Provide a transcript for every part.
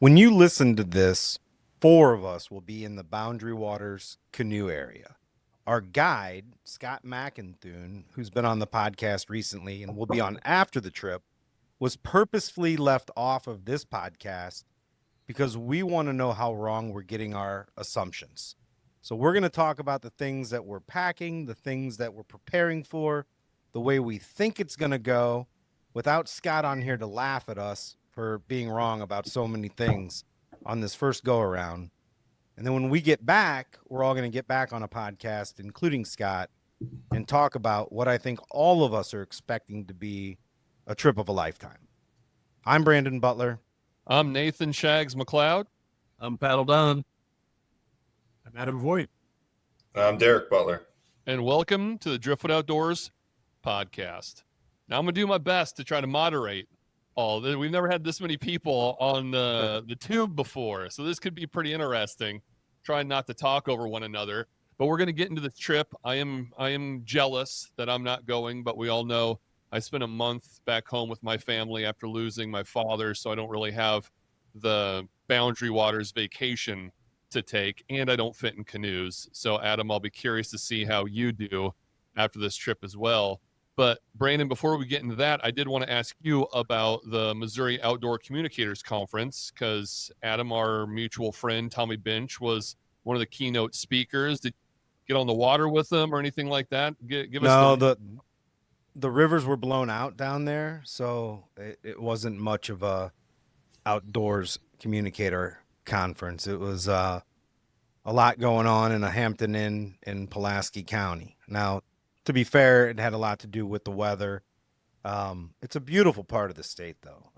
When you listen to this, 4 of us will be in the Boundary Waters canoe area. Our guide, Scott McInthune, who's been on the podcast recently and will be on after the trip, was purposefully left off of this podcast because we want to know how wrong we're getting our assumptions. So we're going to talk about the things that we're packing, the things that we're preparing for, the way we think it's going to go, without Scott on here to laugh at us for being wrong about so many things on this first go around. And then when we get back, we're all going to get back on a podcast, including Scott, and talk about what I think all of us are expecting to be a trip of a lifetime. I'm Brandon Butler. I'm Nathan Shags McLeod. I'm Paddle Don. I'm Adam Voight. I'm Derek Butler. And welcome to the Driftwood Outdoors podcast. Now, I'm going to do my best to try to moderate all this. We've never had this many people on the tube before, so this could be pretty interesting. Trying not to talk over one another, but we're going to get into this trip. I am jealous that I'm not going, but we all know I spent a month back home with my family after losing my father, so I don't really have the Boundary Waters vacation to take, and I don't fit in canoes. So, Adam, I'll be curious to see how you do after this trip as well. But, Brandon, before we get into that, I did want to ask you about the Missouri Outdoor Communicators Conference, because Adam, our mutual friend, Tommy Bench, was one of the keynote speakers. Did you get on the water with them or anything like that? Give us the rivers were blown out down there, so it wasn't much of a outdoors communicator conference. It was a lot going on in a Hampton Inn in Pulaski County. Now, to be fair, it had a lot to do with the weather. It's a beautiful part of the state, though.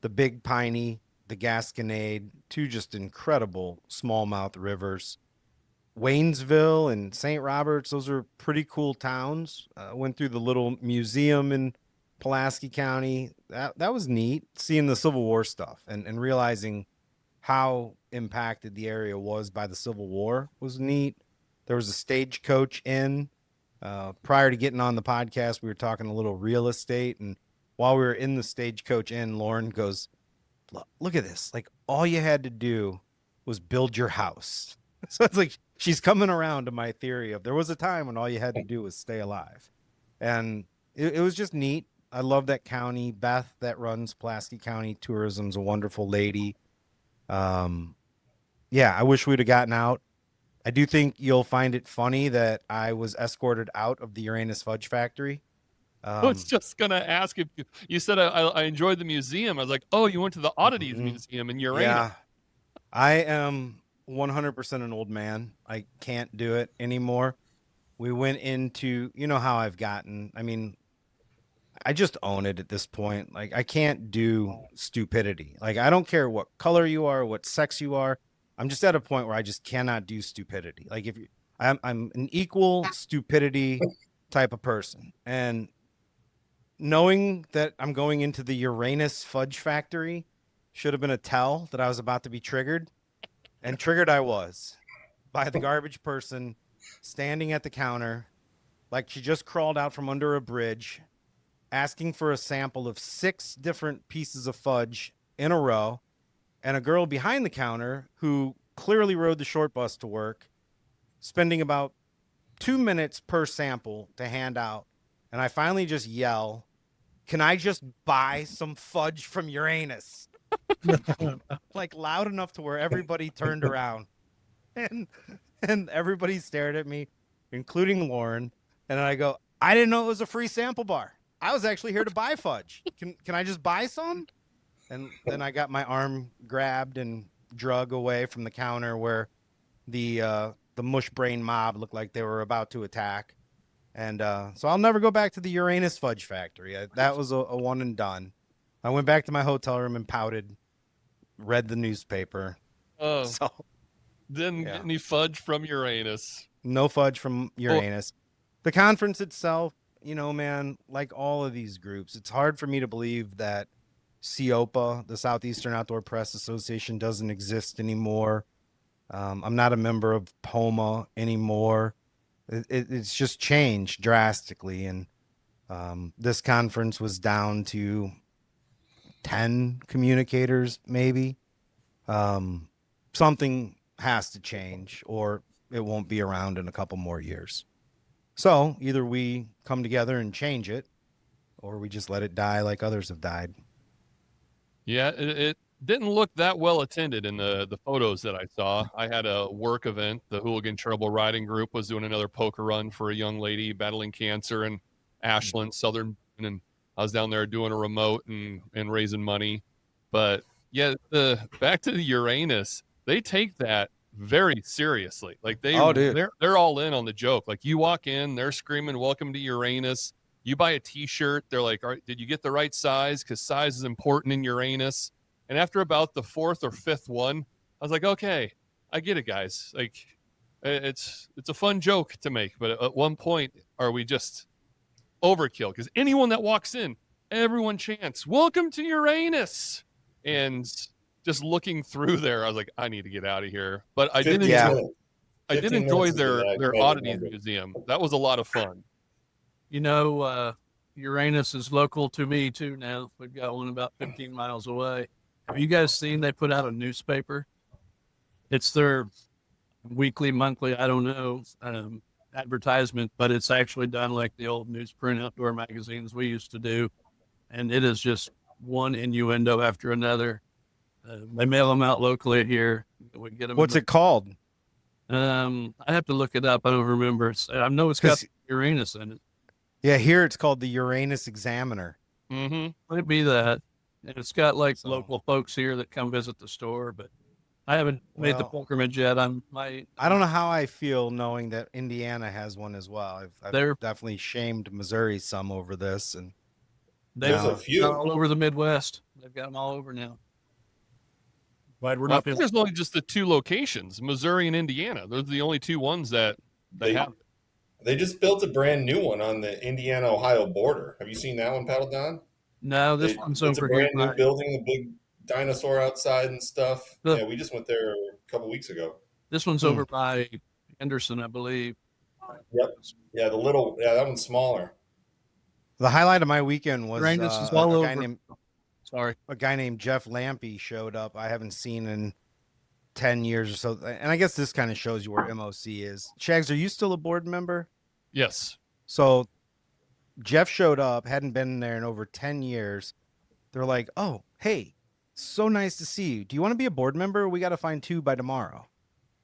The Big Piney, the Gasconade, 2 just incredible smallmouth rivers. Waynesville and St. Roberts, those are pretty cool towns. Went through the little museum in Pulaski County. That was neat, seeing the Civil War stuff and realizing how impacted the area was by the Civil War was neat. There was a Stagecoach Inn. Prior to getting on the podcast, we were talking a little real estate. And while we were in the Stagecoach Inn, Lauren goes, look at this. Like, all you had to do was build your house. So it's like, she's coming around to my theory of there was a time when all you had to do was stay alive. And it was just neat. I love that county. Beth, that runs Pulaski County Tourism's a wonderful lady. Yeah, I wish we'd have gotten out. I do think you'll find it funny that I was escorted out of the Uranus Fudge Factory. I was just going to ask if you said I enjoyed the museum. I was like, oh, you went to the Oddities Museum in Uranus. Yeah, I am 100% an old man. I can't do it anymore. We went into, you know how I've gotten, I mean, I just own it at this point. Like, I can't do stupidity. Like, I don't care what color you are, what sex you are. I'm just at a point where I just cannot do stupidity. Like, if you, I'm an equal stupidity type of person. And knowing that I'm going into the Uranus Fudge Factory should have been a tell that I was about to be triggered. And triggered I was by the garbage person standing at the counter like she just crawled out from under a bridge, asking for a sample of 6 different pieces of fudge in a row, and a girl behind the counter who clearly rode the short bus to work, spending about 2 minutes per sample to hand out. And I finally just yell, "Can I just buy some fudge from Uranus?" Like, loud enough to where everybody turned around, and everybody stared at me, including Lauren. And I go, "I didn't know it was a free sample bar. I was actually here to buy fudge. Can I just buy some?" And then I got my arm grabbed and drug away from the counter where the mush brain mob looked like they were about to attack. And so I'll never go back to the Uranus Fudge Factory. That was a one and done. I went back to my hotel room and pouted, read the newspaper. Oh, So didn't get any fudge from Uranus. no fudge from Uranus. The conference itself, you know, man, like all of these groups, it's hard for me to believe that SEOPA, the Southeastern Outdoor Press Association, doesn't exist anymore. I'm not a member of POMA anymore. It's just changed drastically. And this conference was down to 10 communicators, maybe. something has to change or it won't be around in a couple more years. So either we come together and change it or we just let it die like others have died. Yeah, it didn't look that well attended in the photos that I saw. I had a work event. The Hooligan Charitable Riding Group was doing another poker run for a young lady battling cancer in Ashland, Southern, and I was down there doing a remote and raising money. But yeah, back to the Uranus, they take that very seriously. Like they're all in on the joke. Like you walk in, they're screaming, "Welcome to Uranus." You buy a T-shirt, they're like, "All right, did you get the right size? Because size is important in Uranus." And after about the fourth or fifth one, I was like, "Okay, I get it, guys. Like, it's a fun joke to make, but at one point, are we just overkill?" Because anyone that walks in, everyone chants, "Welcome to Uranus," and just looking through there, I was like, "I need to get out of here." But I did 15 enjoy, minutes. I did 15 enjoy minutes is the their magic oddities number. museum. That was a lot of fun. You know, Uranus is local to me too now. We've got one about 15 miles away. Have you guys seen they put out a newspaper? It's their weekly, monthly, I don't know, advertisement, but it's actually done like the old newsprint outdoor magazines we used to do. And it is just one innuendo after another. They mail them out locally here. We get them. What's it called? I have to look it up. I don't remember. I know it's got 'Cause- Uranus in it. Yeah, here it's called the Uranus Examiner. Mm-hmm. Might be that. And it's got like So- local folks here that come visit the store, but I haven't made the Well, pilgrimage yet. I don't know how I feel knowing that Indiana has one as well. They're- I've definitely shamed Missouri some over this, and There's No. a few. They're all over the Midwest. They've got them all over now. Glad we're Well, I not think the there's only just the two locations, Missouri and Indiana. Those are the only two ones that they have. They just built a brand new one on the Indiana-Ohio border. Have you seen that one, Paddle Don? No, this It's one's a over here. brand new building, a big dinosaur outside and stuff. The- Yeah, we just went there a couple weeks ago. This one's Hmm. over by Henderson, I believe. Yep. Yeah, that one's smaller. the highlight of my weekend was Uranus is all a guy over. named Sorry. Jeff Lampy showed up. I haven't seen in 10 years or so, and I guess this kind of shows you where MOC is. Shags, are you still a board member? Yes. So Jeff showed up, hadn't been there in over 10 years. They're like, "Oh, hey, so nice to see you. Do you want to be a board member? We got to find 2 by tomorrow."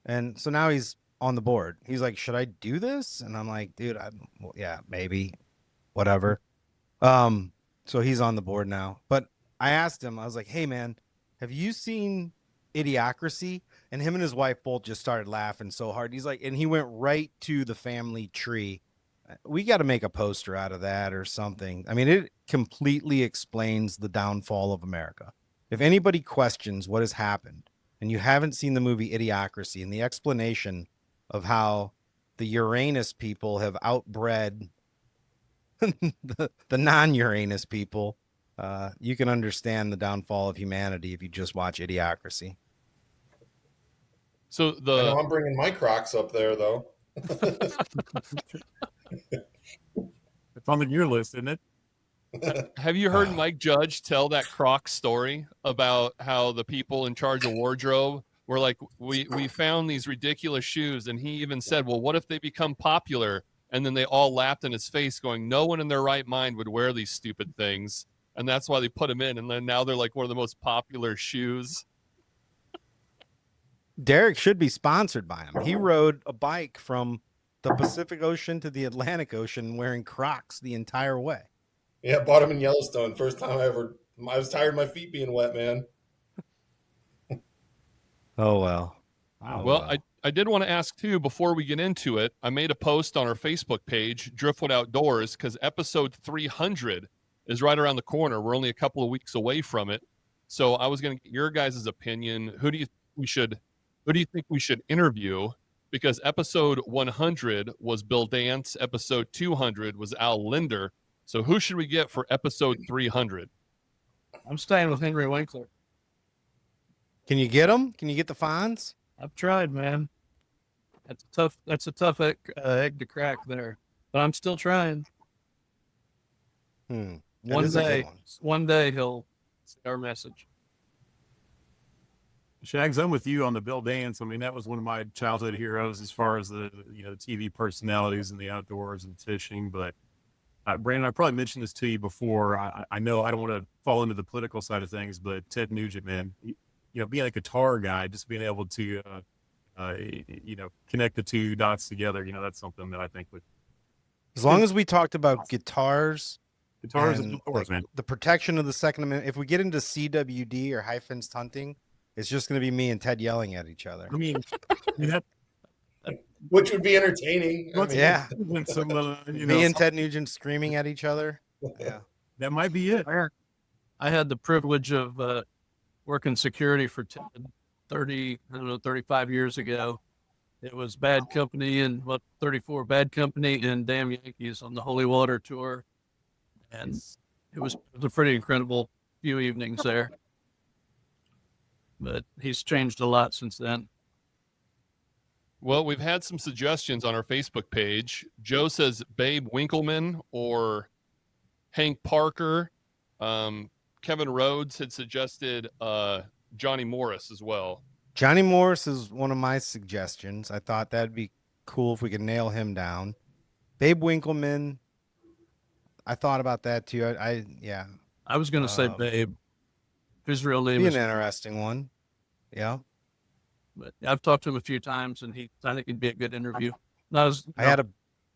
And so now he's on the board. He's like, "Should I do this?" And I'm like, "Dude, well, yeah, maybe, whatever." So he's on the board now. But I asked him, I was like, "Hey, man, have you seen Idiocracy?" And him and his wife both just started laughing so hard. He's like, and he went right to the family tree. We got to make a poster out of that or something. I mean, it completely explains the downfall of America. If anybody questions what has happened and you haven't seen the movie Idiocracy and the explanation of how the Uranus people have outbred the non-Uranus people, you can understand the downfall of humanity if you just watch Idiocracy. So I know the I'm bringing my Crocs up there, though. it's on the gear list, isn't it? have you heard Mike Judge tell that Croc story about how the people in charge of wardrobe were like, we found these ridiculous shoes, and he even said, well, what if they become popular? And then they all laughed in his face, going, no one in their right mind would wear these stupid things. And that's why they put them in. And then now they're like one of the most popular shoes. Derek should be sponsored by him. He rode a bike from the Pacific Ocean to the Atlantic Ocean wearing Crocs the entire way. Yeah, bought them in Yellowstone. First time I was tired of my feet being wet, man. Oh, well. Wow. Well, I did want to ask too, before we get into it, I made a post on our Facebook page, Driftwood Outdoors, because episode 300 is right around the corner. We're only a couple of weeks away from it. So I was going to get your guys' opinion. Who do you think we should interview? Because episode 100 was Bill Dance. Episode 200 was Al Linder. So who should we get for episode 300? I'm staying with Henry Winkler. Can you get them? Can you get the Fonz? I've tried, man. That's a tough egg to crack there, but I'm still trying. That One is a good day, one. one day he'll see our message. Shags, I'm with you on the Bill Dance. I mean, that was one of my childhood heroes as far as the the TV personalities in the outdoors and fishing. But Brandon, I probably mentioned this to you before. I know I don't want to fall into the political side of things, but Ted Nugent, man, being a guitar guy, just being able to connect the two dots together, that's something that I think would. As long as we talked about guitars Guitars and and outdoors, man. the protection of the Second Amendment, if we get into CWD or high fenced hunting, it's just going to be me and Ted yelling at each other. I mean, that, Which would be entertaining. I mean, Yeah. when some, Me and Ted Nugent screaming at each other. Yeah. that might be it. I had the privilege of working security for Ted 35 years ago. It was Bad Company and 34 Bad Company and Damn Yankees on the Holy Water Tour. And it was a pretty incredible few evenings there. But he's changed a lot since then. Well, we've had some suggestions on our Facebook page. Joe says Babe Winkleman or Hank Parker. Kevin Rhodes had suggested Johnny Morris as well. Johnny Morris is one of my suggestions. I thought that'd be cool if we could nail him down. Babe Winkleman, I thought about that too. I was going to say Babe. His real name Be is, an interesting one. Yeah. but I've talked to him a few times, and I think he'd be a good interview. I had a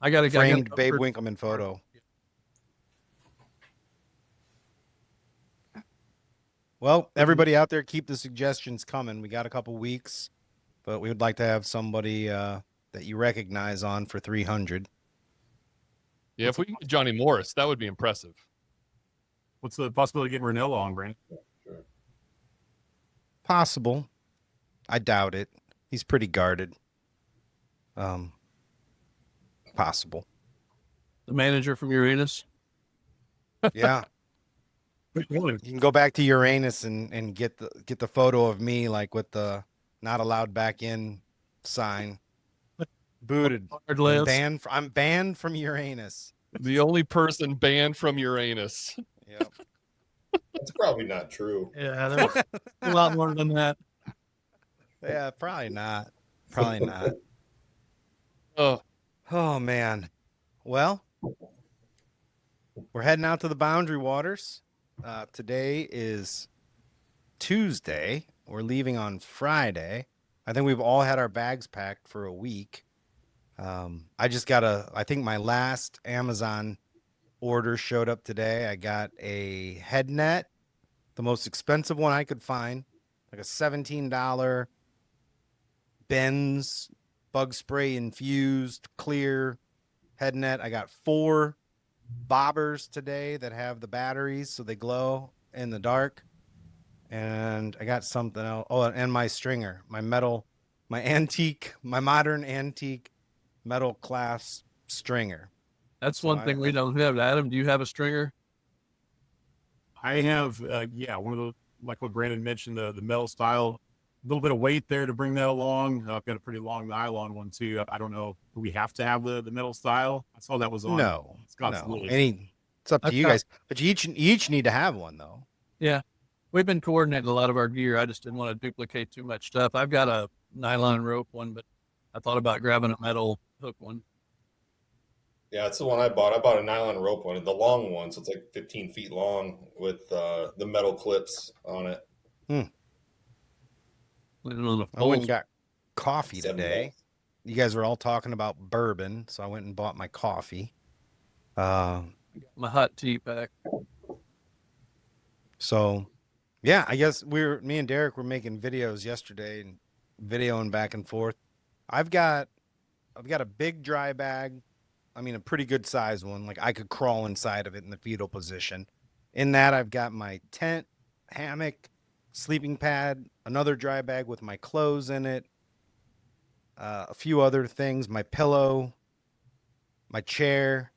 I got a framed Babe Winkleman photo. Well, everybody out there, keep the suggestions coming. We got a couple weeks, but we would like to have somebody that you recognize on for 300. Yeah, if we can get Johnny Morris, that would be impressive. What's the possibility of getting Ranella on, Brandon? Possible. I doubt it. He's pretty guarded. Possible. The manager from Uranus. Yeah. You can go back to Uranus and get the photo of me like with the not allowed back in sign. Booted. Hard list. I'm banned from Uranus. The only person banned from Uranus. Yep. that's probably not true. Yeah, there's a lot more than that. Yeah, probably not. Probably not. Oh, Oh man. Well, we're heading out to the Boundary Waters. Today is Tuesday. We're leaving on Friday. I think we've all had our bags packed for a week. I think my last Amazon order showed up today. I got a head net, the most expensive one I could find, like a $17 Benz bug spray infused clear head net. I got 4 bobbers today that have the batteries so they glow in the dark. And I got something else. Oh, and my stringer, my modern antique metal class stringer. That's one thing we don't have. Adam, do you have a stringer? I have, one of the, like what Brandon mentioned, the metal style, a little bit of weight there to bring that along. I've got a pretty long nylon one too. I don't know, do we have to have the metal style? I saw that was on. No, Scott's no. list. It's up to you guys, but you each need to have one though. Yeah. We've been coordinating a lot of our gear. I just didn't want to duplicate too much stuff. I've got a nylon rope one, but I thought about grabbing a metal hook one. Yeah, it's the one I bought. I bought a nylon rope one, the long one, so it's like 15 feet long with the metal clips on it. I went and got coffee today. You guys were all talking about bourbon, so I went and bought my coffee. My hot tea pack. So, yeah, I guess me and Derek were making videos yesterday and videoing back and forth. I've got a big dry bag. I mean, a pretty good size one. Like I could crawl inside of it in the fetal position. In that, I've got my tent, hammock, sleeping pad, another dry bag with my clothes in it, a few other things, my pillow, my chair,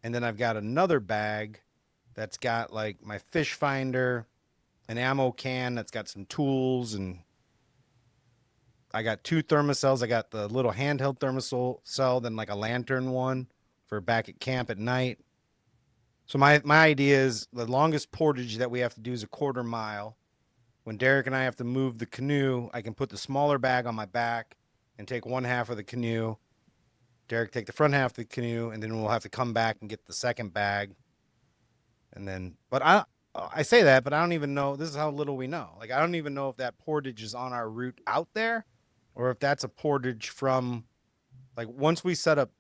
and then I've got another bag that's got like my fish finder, an ammo can that's got some tools, and I got 2 thermocells. I got the little handheld thermocell, then like a lantern one for back at camp at night. So my idea is the longest portage that we have to do is a 1/4 mile. when Derek and I have to move the canoe, I can put the smaller bag on my back and take one half of the canoe. Derek take the front half of the canoe, and then we'll have to come back and get the second bag. And then, but I say that, but I don't even know. This is how little we know. Like, I don't even know if that portage is on our route out there, or if that's a portage from, like, once we set up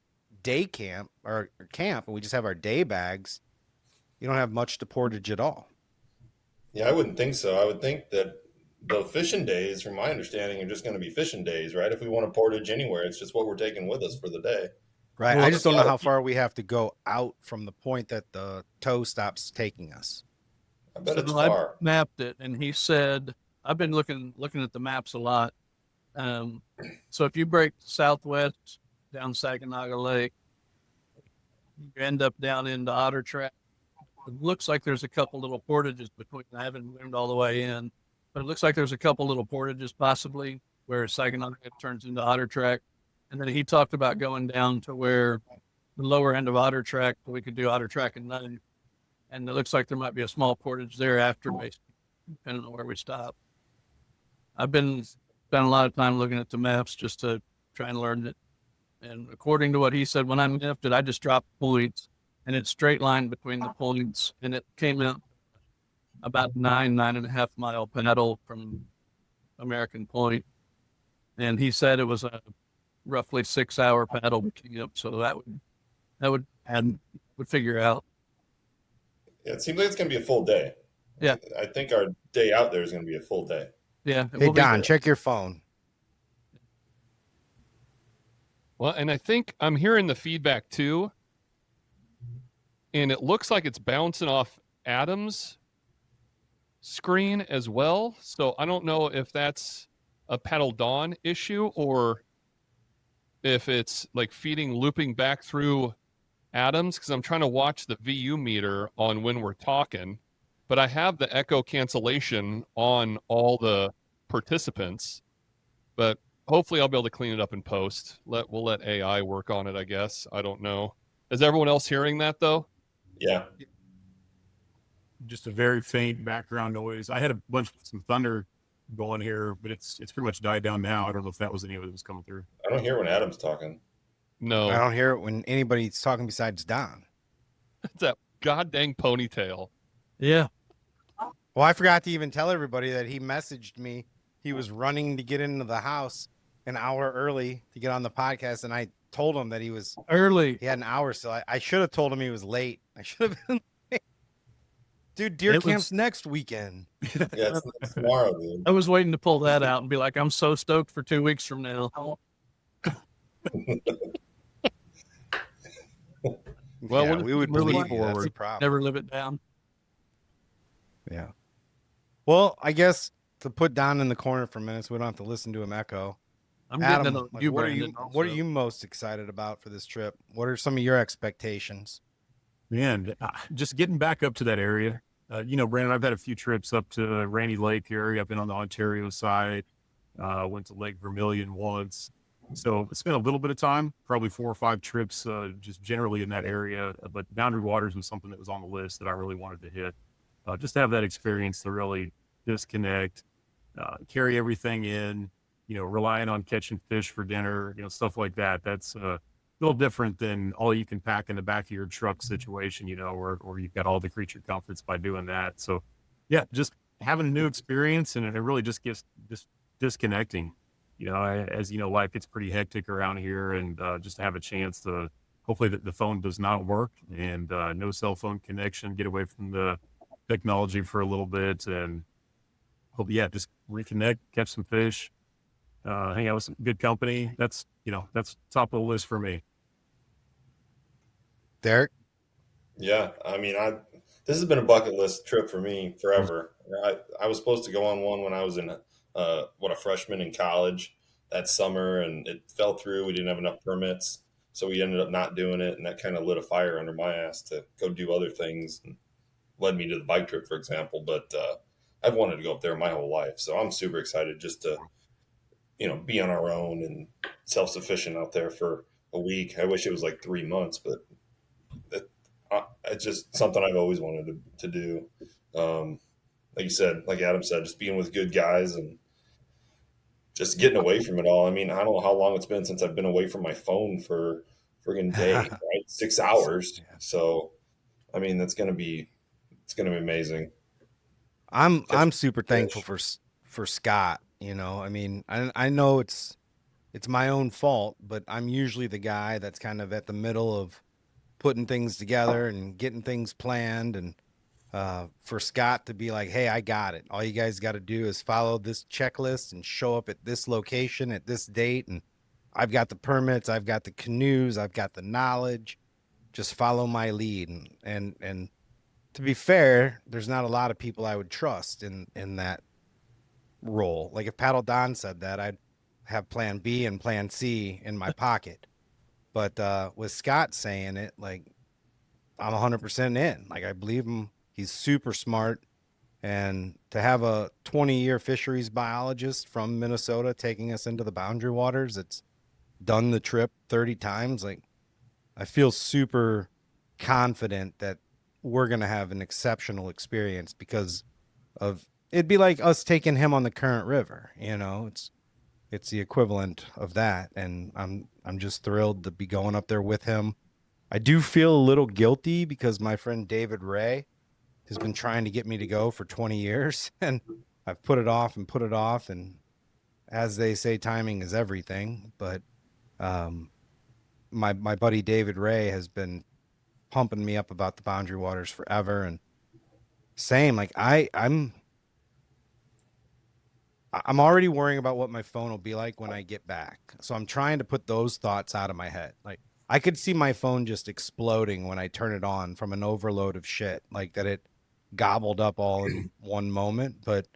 day camp or camp and we just have our day bags, you don't have much to portage at all. Yeah, I wouldn't think so. I would think that the fishing days, from my understanding, are just going to be fishing days, right? If we want to portage anywhere, it's just what we're taking with us for the day. Right. Well, I just don't know how far we have to go out from the point that the tow stops taking us. I bet it's I far. mapped it, and he said, I've been looking at the maps a lot. So if you break southwest down Saginaw Lake, you end up down into Otter Track. It looks like there's a couple little portages between. I haven't zoomed all the way in, but it looks like there's a couple little portages possibly where Saginaw turns into Otter Track. And then he talked about going down to where the lower end of Otter Track, we could do Otter Track and none. And it looks like there might be a small portage there after, depending on where we stop. I've been spending a lot of time looking at the maps just to try and learn it. And according to what he said, when I mapped it, I just dropped points, and it's straight line between the points, and it came out about 9.5 mile paddle from American Point. And he said it was a roughly 6 hour paddle picking up, so that would figure out. Yeah, it seems like it's going to be a full day. Yeah. I think our day out there is going to be a full day. Yeah. Hey, Don, check your phone. Well, and I think I'm hearing the feedback too. And it looks like it's bouncing off Adam's screen as well. So I don't know if that's a Paddle Dawn issue or if it's like looping back through Adam's, because I'm trying to watch the VU meter on when we're talking, but I have the echo cancellation on all the participants, but hopefully I'll be able to clean it up in post. We'll let AI work on it, I guess. I don't know. Is everyone else hearing that though? Yeah. Just a very faint background noise. I had some thunder going here, but it's pretty much died down now. I don't know if that was any of it that was coming through. I don't hear when Adam's talking. No. I don't hear it when anybody's talking besides Don. It's that goddamn ponytail. Yeah. Well, I forgot to even tell everybody that he messaged me. He was running to get into the house an hour early to get on the podcast, and I told him that he was early. He had an hour still. I should have told him he was late. I should have been late. Dude, deer camp's next weekend. Yeah, it's tomorrow, dude. I was waiting to pull that out and be like, I'm so stoked for 2 weeks from now. Well, yeah, we'll we would really believe you. That's forward. the problem. Never live it down. Yeah. Well, I guess to put Don in the corner for a minute so we don't have to listen to him echo. I'm Adam, getting it on like, you, what Brandon. are you most excited about for this trip? What are some of your expectations? Man, just getting back up to that area. Brandon, I've had a few trips up to Rainy Lake area. I've been on the Ontario side. Went to Lake Vermilion once. So I spent a little bit of time, probably 4 or 5 trips, just generally in that area. But Boundary Waters was something that was on the list that I really wanted to hit. Just to have that experience to really disconnect, carry everything in, relying on catching fish for dinner, stuff like that. That's a little different than all you can pack in the back of your truck situation, or you've got all the creature comforts by doing that. So yeah, just having a new experience, and it really just gets just disconnecting. As you know, life gets pretty hectic around here, and just to have a chance to hopefully the phone does not work and no cell phone connection, get away from the technology for a little bit, and just reconnect, catch some fish, hang out with some good company. That's top of the list for me. Derek? Yeah, I mean, this has been a bucket list trip for me forever. I was supposed to go on one when I was a freshman in college that summer, and it fell through. We didn't have enough permits, so we ended up not doing it, and that kind of lit a fire under my ass to go do other things, and led me to the bike trip, for example. But I've wanted to go up there my whole life, so I'm super excited just to be on our own and self-sufficient out there for a week. I wish it was like 3 months, but it's just something I've always wanted to do. like you said, like Adam said, just being with good guys and just getting away from it all. I mean, I don't know how long it's been since I've been away from my phone for friggin' day, right? 6 hours. Yeah. So, I mean, it's gonna be amazing. I'm super thankful Fish. for Scott. You know, I mean, I know it's my own fault, but I'm usually the guy that's kind of at the middle of putting things together and getting things planned. And for Scott to be like, hey, I got it. All you guys got to do is follow this checklist and show up at this location at this date. And I've got the permits, I've got the canoes, I've got the knowledge. Just follow my lead. And to be fair, there's not a lot of people I would trust in that role. Like if Paddle Don said that, I'd have plan B and plan C in my pocket. But with Scott saying it, like I'm 100% in. Like I believe him. He's super smart. And to have a 20-year fisheries biologist from Minnesota taking us into the boundary waters, it's done the trip 30 times. Like I feel super confident that we're going to have an exceptional experience because of it'd be like us taking him on the Current River, you know. It's the equivalent of that, and I'm just thrilled to be going up there with him. I do feel a little guilty because my friend David Ray has been trying to get me to go for 20 years, and I've put it off and put it off, and as they say, timing is everything. But my buddy David Ray has been pumping me up about the boundary waters forever, and same, like I'm already worrying about what my phone will be like when I get back. So I'm trying to put those thoughts out of my head. Like I could see my phone just exploding when I turn it on from an overload of shit, like that it gobbled up all in one moment. But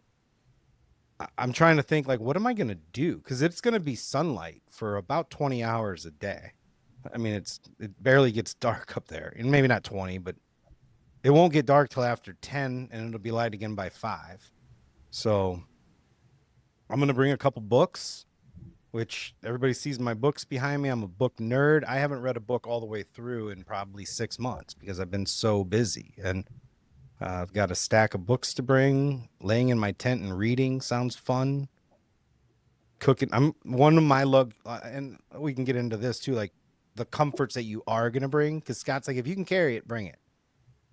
I'm trying to think like, what am I going to do? Because it's going to be sunlight for about 20 hours a day. I mean, it barely gets dark up there, and maybe not 20, but it won't get dark till after 10, and it'll be light again by 5. So I'm going to bring a couple books, which everybody sees my books behind me. I'm a book nerd. I haven't read a book all the way through in probably 6 months because I've been so busy. And I've got a stack of books to bring. Laying in my tent and reading sounds fun. Cooking. I'm one of my and we can get into this too, like the comforts that you are going to bring. Because Scott's like, if you can carry it, bring it.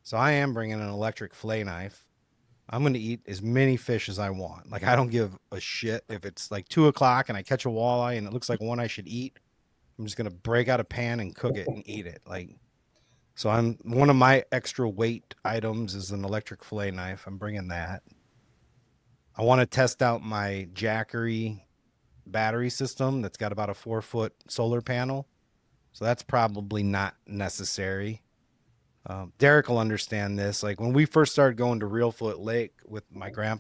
So I am bringing an electric fillet knife. I'm going to eat as many fish as I want. Like, I don't give a shit if it's like 2:00 and I catch a walleye and it looks like one I should eat. I'm just going to break out a pan and cook it and eat it. Like, so one of my extra weight items is an electric fillet knife. I'm bringing that. I want to test out my Jackery battery system that's got about a 4-foot solar panel. So that's probably not necessary. Derek will understand this. Like when we first started going to Reelfoot Lake with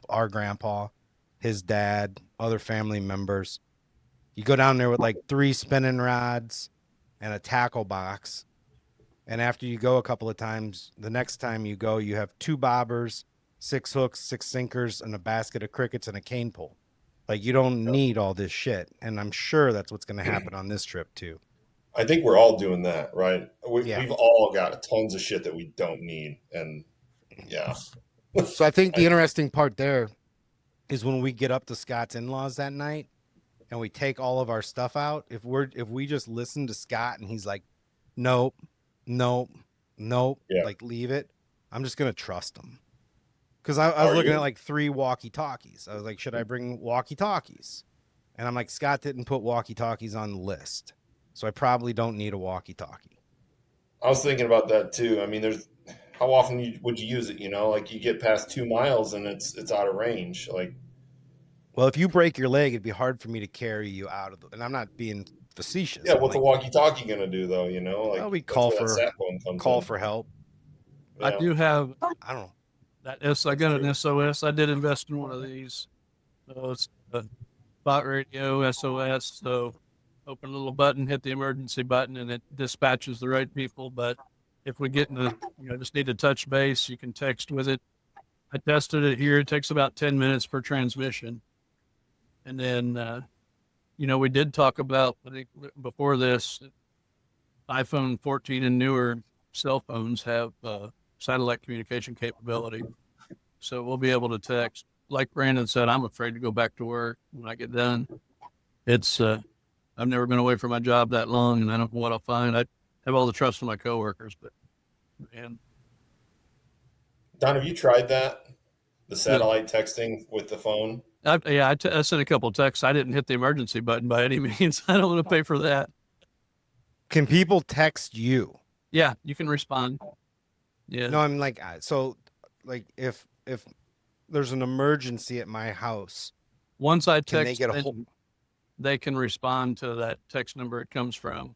our grandpa, his dad, other family members, you go down there with like 3 spinning rods and a tackle box. And after you go a couple of times, the next time you go, you have 2 bobbers, 6 hooks, 6 sinkers, and a basket of crickets and a cane pole. Like you don't need all this shit. And I'm sure that's what's going to happen on this trip too. I think we're all doing that, right? Yeah. We've all got tons of shit that we don't need, and yeah. So I think the interesting part there is when we get up to Scott's in-laws that night and we take all of our stuff out. If we just listen to Scott and he's like, nope, yeah. Like leave it, I'm just gonna trust him. Because I was looking at like 3 walkie-talkies. I was like, should I bring walkie-talkies? And I'm like, Scott didn't put walkie-talkies on the list, so I probably don't need a walkie-talkie. I was thinking about that too. I mean, how often would you use it? You know, like you get past 2 miles and it's out of range. Like, well, if you break your leg, it'd be hard for me to carry you out of and I'm not being facetious. yeah, what's a walkie-talkie gonna do though? You know, like we call for help. Yeah. I do have. I don't know. I got an SOS. I did invest in one of these. So it's a bot radio SOS. So open a little button, hit the emergency button, and it dispatches the right people. But if we get in just need to touch base, you can text with it. I tested it here. It takes about 10 minutes per transmission. And then, we did talk about, I think before this, iPhone 14 and newer cell phones have satellite communication capability. So we'll be able to text. Like Brandon said, I'm afraid to go back to work when I get done. It's I've never been away from my job that long, and I don't know what I'll find. I have all the trust in my coworkers, but man, Don, have you tried that? The satellite texting with the phone? I sent a couple of texts. I didn't hit the emergency button by any means. I don't want to pay for that. Can people text you? Yeah, you can respond. Yeah. No, I'm like, so like if there's an emergency at my house, Once I can they text, get a them, hold? they can respond to that text number it comes from.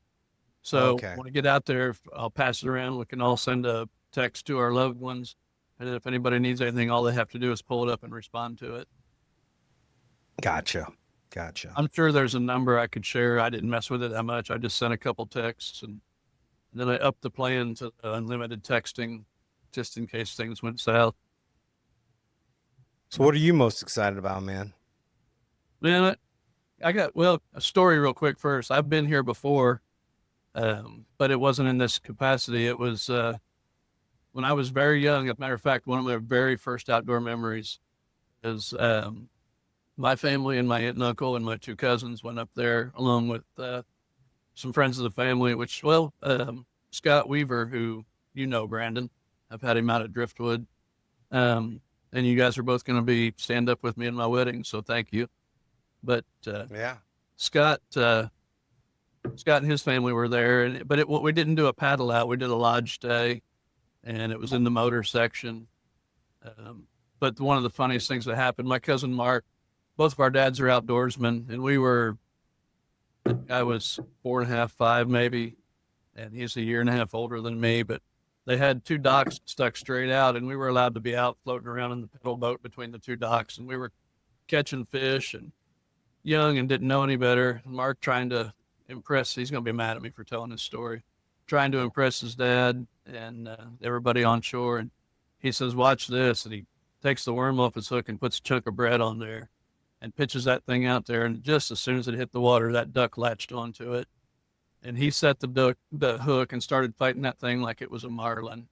So Okay. when I get out there, I'll pass it around. We can all send a text to our loved ones. And if anybody needs anything, all they have to do is pull it up and respond to it. Gotcha. I'm sure there's a number I could share. I didn't mess with it that much. I just sent a couple texts and then I upped the plan to unlimited texting just in case things went south. So what are you most excited about, man? Man, I got, a story real quick first. I've been here before, but it wasn't in this capacity. It was when I was very young. As a matter of fact, one of my very first outdoor memories is my family and my aunt and uncle and my two cousins went up there along with some friends of the family, which, Scott Weaver, who you know, Brandon. I've had him out at Driftwood. And you guys are both going to stand up with me in my wedding, so thank you. But Yeah. Scott and his family were there, but we didn't do a paddle out. We did a lodge stay, and it was in the motor section. But one of the funniest things that happened, my cousin Mark, both of our dads are outdoorsmen, and I was 4.5, 5 maybe, and he's a year and a half older than me, but they had two docks stuck straight out, and we were allowed to be out floating around in the pedal boat between the two docks, and we were catching fish and young and didn't know any better. Mark trying to impress, he's going to be mad at me for telling this story, trying to impress his dad and everybody on shore. And he says, watch this. And he takes the worm off his hook and puts a chunk of bread on there and pitches that thing out there. And just as soon as it hit the water, that duck latched onto it. And he set the hook and started fighting that thing like it was a marlin.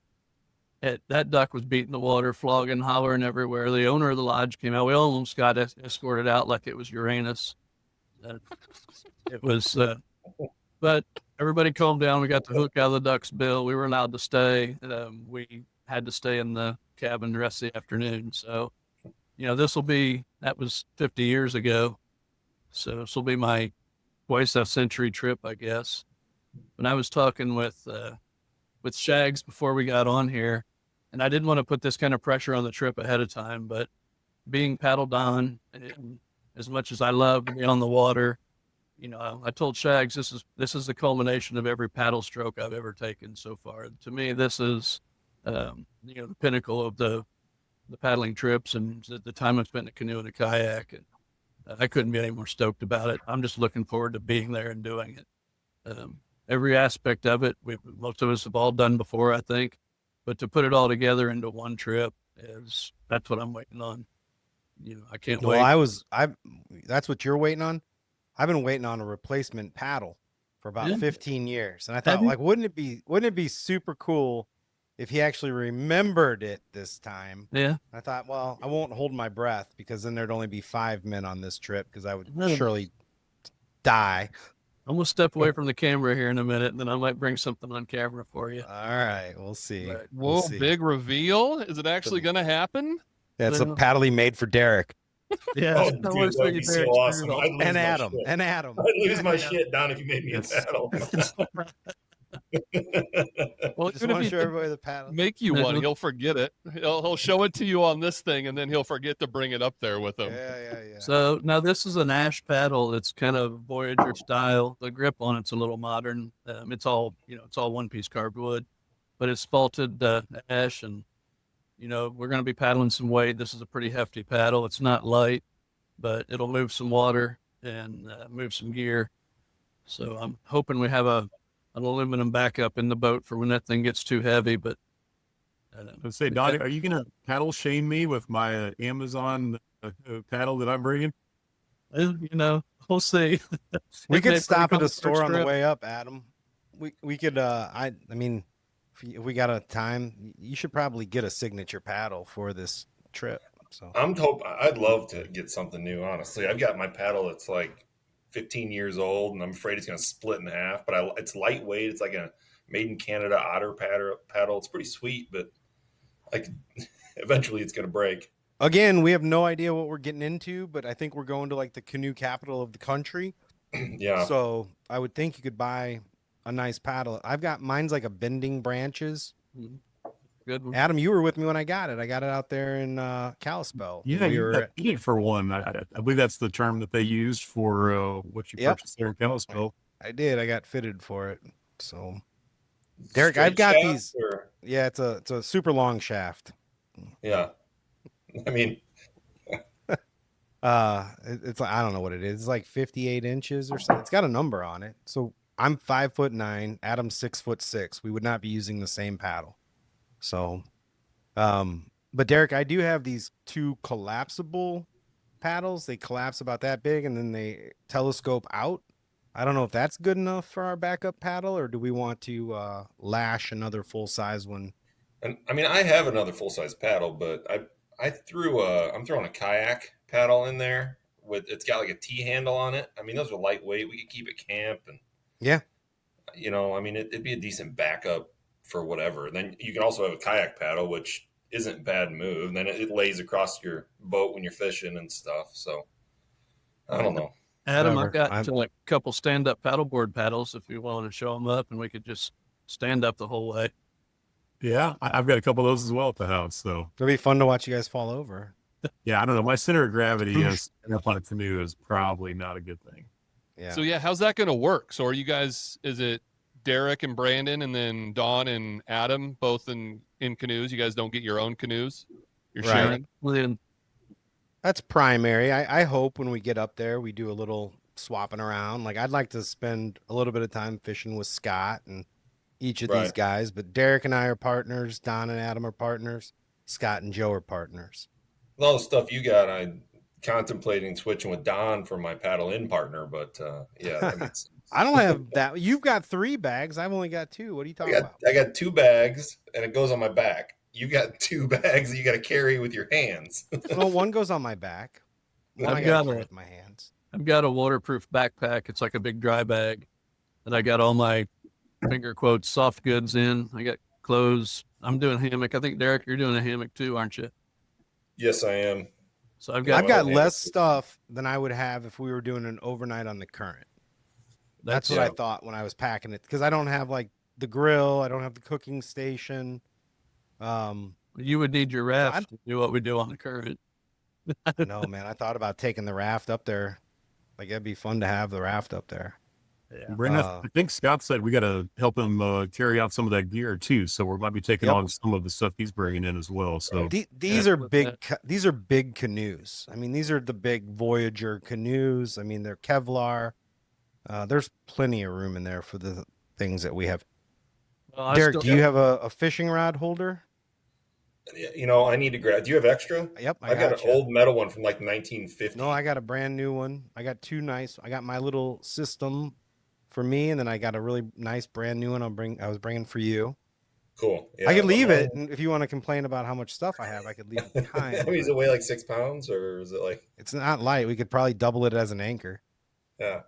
That duck was beating the water, flogging, hollering everywhere. The owner of the lodge came out. We almost got escorted out like it was Uranus. It was, but everybody calmed down. We got the hook out of the duck's bill. We were allowed to stay. We had to stay in the cabin the rest of the afternoon. So, that was 50 years ago. So this will be my twice a century trip, I guess. When I was talking with Shags before we got on here, and I didn't want to put this kind of pressure on the trip ahead of time, but being paddled on, and as much as I love to be on the water, I told Shags this is the culmination of every paddle stroke I've ever taken so far. To me, this is the pinnacle of the paddling trips and the time I've spent in a canoe and a kayak, and I couldn't be any more stoked about it. I'm just looking forward to being there and doing it. Every aspect of it, most of us have all done before, I think, but to put it all together into one trip that's what I'm waiting on. I can't wait. That's what you're waiting on. I've been waiting on a replacement paddle for about 15 years. And I thought, like, wouldn't it be super cool if he actually remembered it this time? Yeah. I thought, well, I won't hold my breath because then there'd only be 5 men on this trip because I would surely die. I'm going to step away from the camera here in a minute, and then I might bring something on camera for you. All right. We'll see. Right. Whoa, big reveal. Is it actually going to happen? That's a paddle he made for Derek. Yeah. Oh, dude, that'd be so awesome. And Adam. I'd lose my shit, Don, if you made me a paddle. Well, Just even want if to show everybody the paddle. make you one, he'll forget it. He'll show it to you on this thing, and then he'll forget to bring it up there with him. Yeah. So now this is an ash paddle. It's kind of Voyager style. The grip on it's a little modern. It's all one-piece carved wood, but it's spalted ash, and we're going to be paddling some weight. This is a pretty hefty paddle. It's not light, but it'll move some water and move some gear. So I'm hoping we have an aluminum backup in the boat for when that thing gets too heavy. But Let's say, Donnie, are you going to paddle shame me with my Amazon paddle that I'm bringing? We'll see. We could stop at a store on the way up, Adam. We could. If we got a time, you should probably get a signature paddle for this trip. So I'd love to get something new. Honestly, I've got my paddle that's like 15 years old, and I'm afraid it's going to split in half. But it's lightweight. It's like a made in Canada otter paddle. It's pretty sweet, but like eventually it's going to break. again, we have no idea what we're getting into, but I think we're going to like the canoe capital of the country. Yeah. So I would think you could buy a nice paddle. Mine's like a bending branches. Good one. Adam, you were with me when I got it. I got it out there in Kalispell. Yeah, we you were got paid for one. I believe that's the term that they used for what you Yep. purchased there in Kalispell. I did. I got fitted for it. So Derek, Straight I've got shaft these. or- Yeah, it's a super long shaft. yeah. I mean, It's like, I don't know what it is. It's like 58 inches or something. It's got a number on it. So I'm 5'9", Adam's 6'6". We would not be using the same paddle. So, but Derek, I do have these two collapsible paddles. They collapse about that big and then they telescope out. I don't know if that's good enough for our backup paddle, or do we want to lash another full size one? and I mean, I have another full size paddle, but I'm throwing a kayak paddle in there it's got like a T handle on it. I mean, those are lightweight. We could keep it camp, and Yeah. I mean, it'd be a decent backup for whatever. Then you can also have a kayak paddle, which isn't a bad move. Then it lays across your boat when you're fishing and stuff. So I don't know. Adam, Whatever. I've got like a couple stand-up paddleboard paddles if you wanted to show them up, and we could just stand up the whole way. Yeah, I've got a couple of those as well at the house. So It'll be fun to watch you guys fall over. yeah, I don't know. My center of gravity is up on a canoe is probably not a good thing. Yeah. So yeah, how's that going to work? So are you guys? Is it Derek and Brandon, and then Don and Adam both in canoes? You guys don't get your own canoes. You're Right. sharing. Well, then, That's primary. I hope when we get up there, we do a little swapping around. Like I'd like to spend a little bit of time fishing with Scott and each of these Right. guys, but Derek and I are partners. Don and Adam are partners. Scott and Joe are partners. With all the stuff you got, I'm contemplating switching with Don for my paddle in partner, but yeah, that makes sense. I don't have that. You've got 3 bags. I've only got 2. What are you talking about? I got 2 bags and it goes on my back. You got 2 bags that you got to carry with your hands. Well, one goes on my back. One I I've got got to carry a- with my hands. I've got a waterproof backpack. It's like a big dry bag that I got all my finger quotes soft goods in. I got clothes. I'm doing hammock. I think Derek, you're doing a hammock too, aren't you? Yes, I am. So I've Yeah, I've got got well, less yeah. stuff than I would have if we were doing an overnight on the Current. That's what I Yeah. thought when I was packing it, because I don't have like the grill. I don't have the cooking station. you would need your raft I'd- to do what we do on the Current. No, man, I thought about taking the raft up there. Like it'd be fun to have the raft up there. Yeah. Brandon, I think Scott said we got to help him carry out some of that gear too. So we might be taking Yep. on some of the stuff he's bringing in as well. So These Yeah, are with big. These are big canoes. I mean, these are the big Voyager canoes. I mean, they're Kevlar. There's plenty of room in there for the things that we have. Well, I Derek, still do you got- have a fishing rod holder? I need to grab. Do you have extra? Yep, I I've got got an you. old metal one from like 1950. No, I got a brand new one. I got 2 nice. I got my little system for me, and then I got a really nice brand new one. I was bringing for you. Cool. Yeah, I could but leave mine- it, and if you want to complain about how much stuff I have, I could leave it behind. I mean, does it weigh like 6 pounds, or is it like? It's not light. We could probably double it as an anchor. Yeah,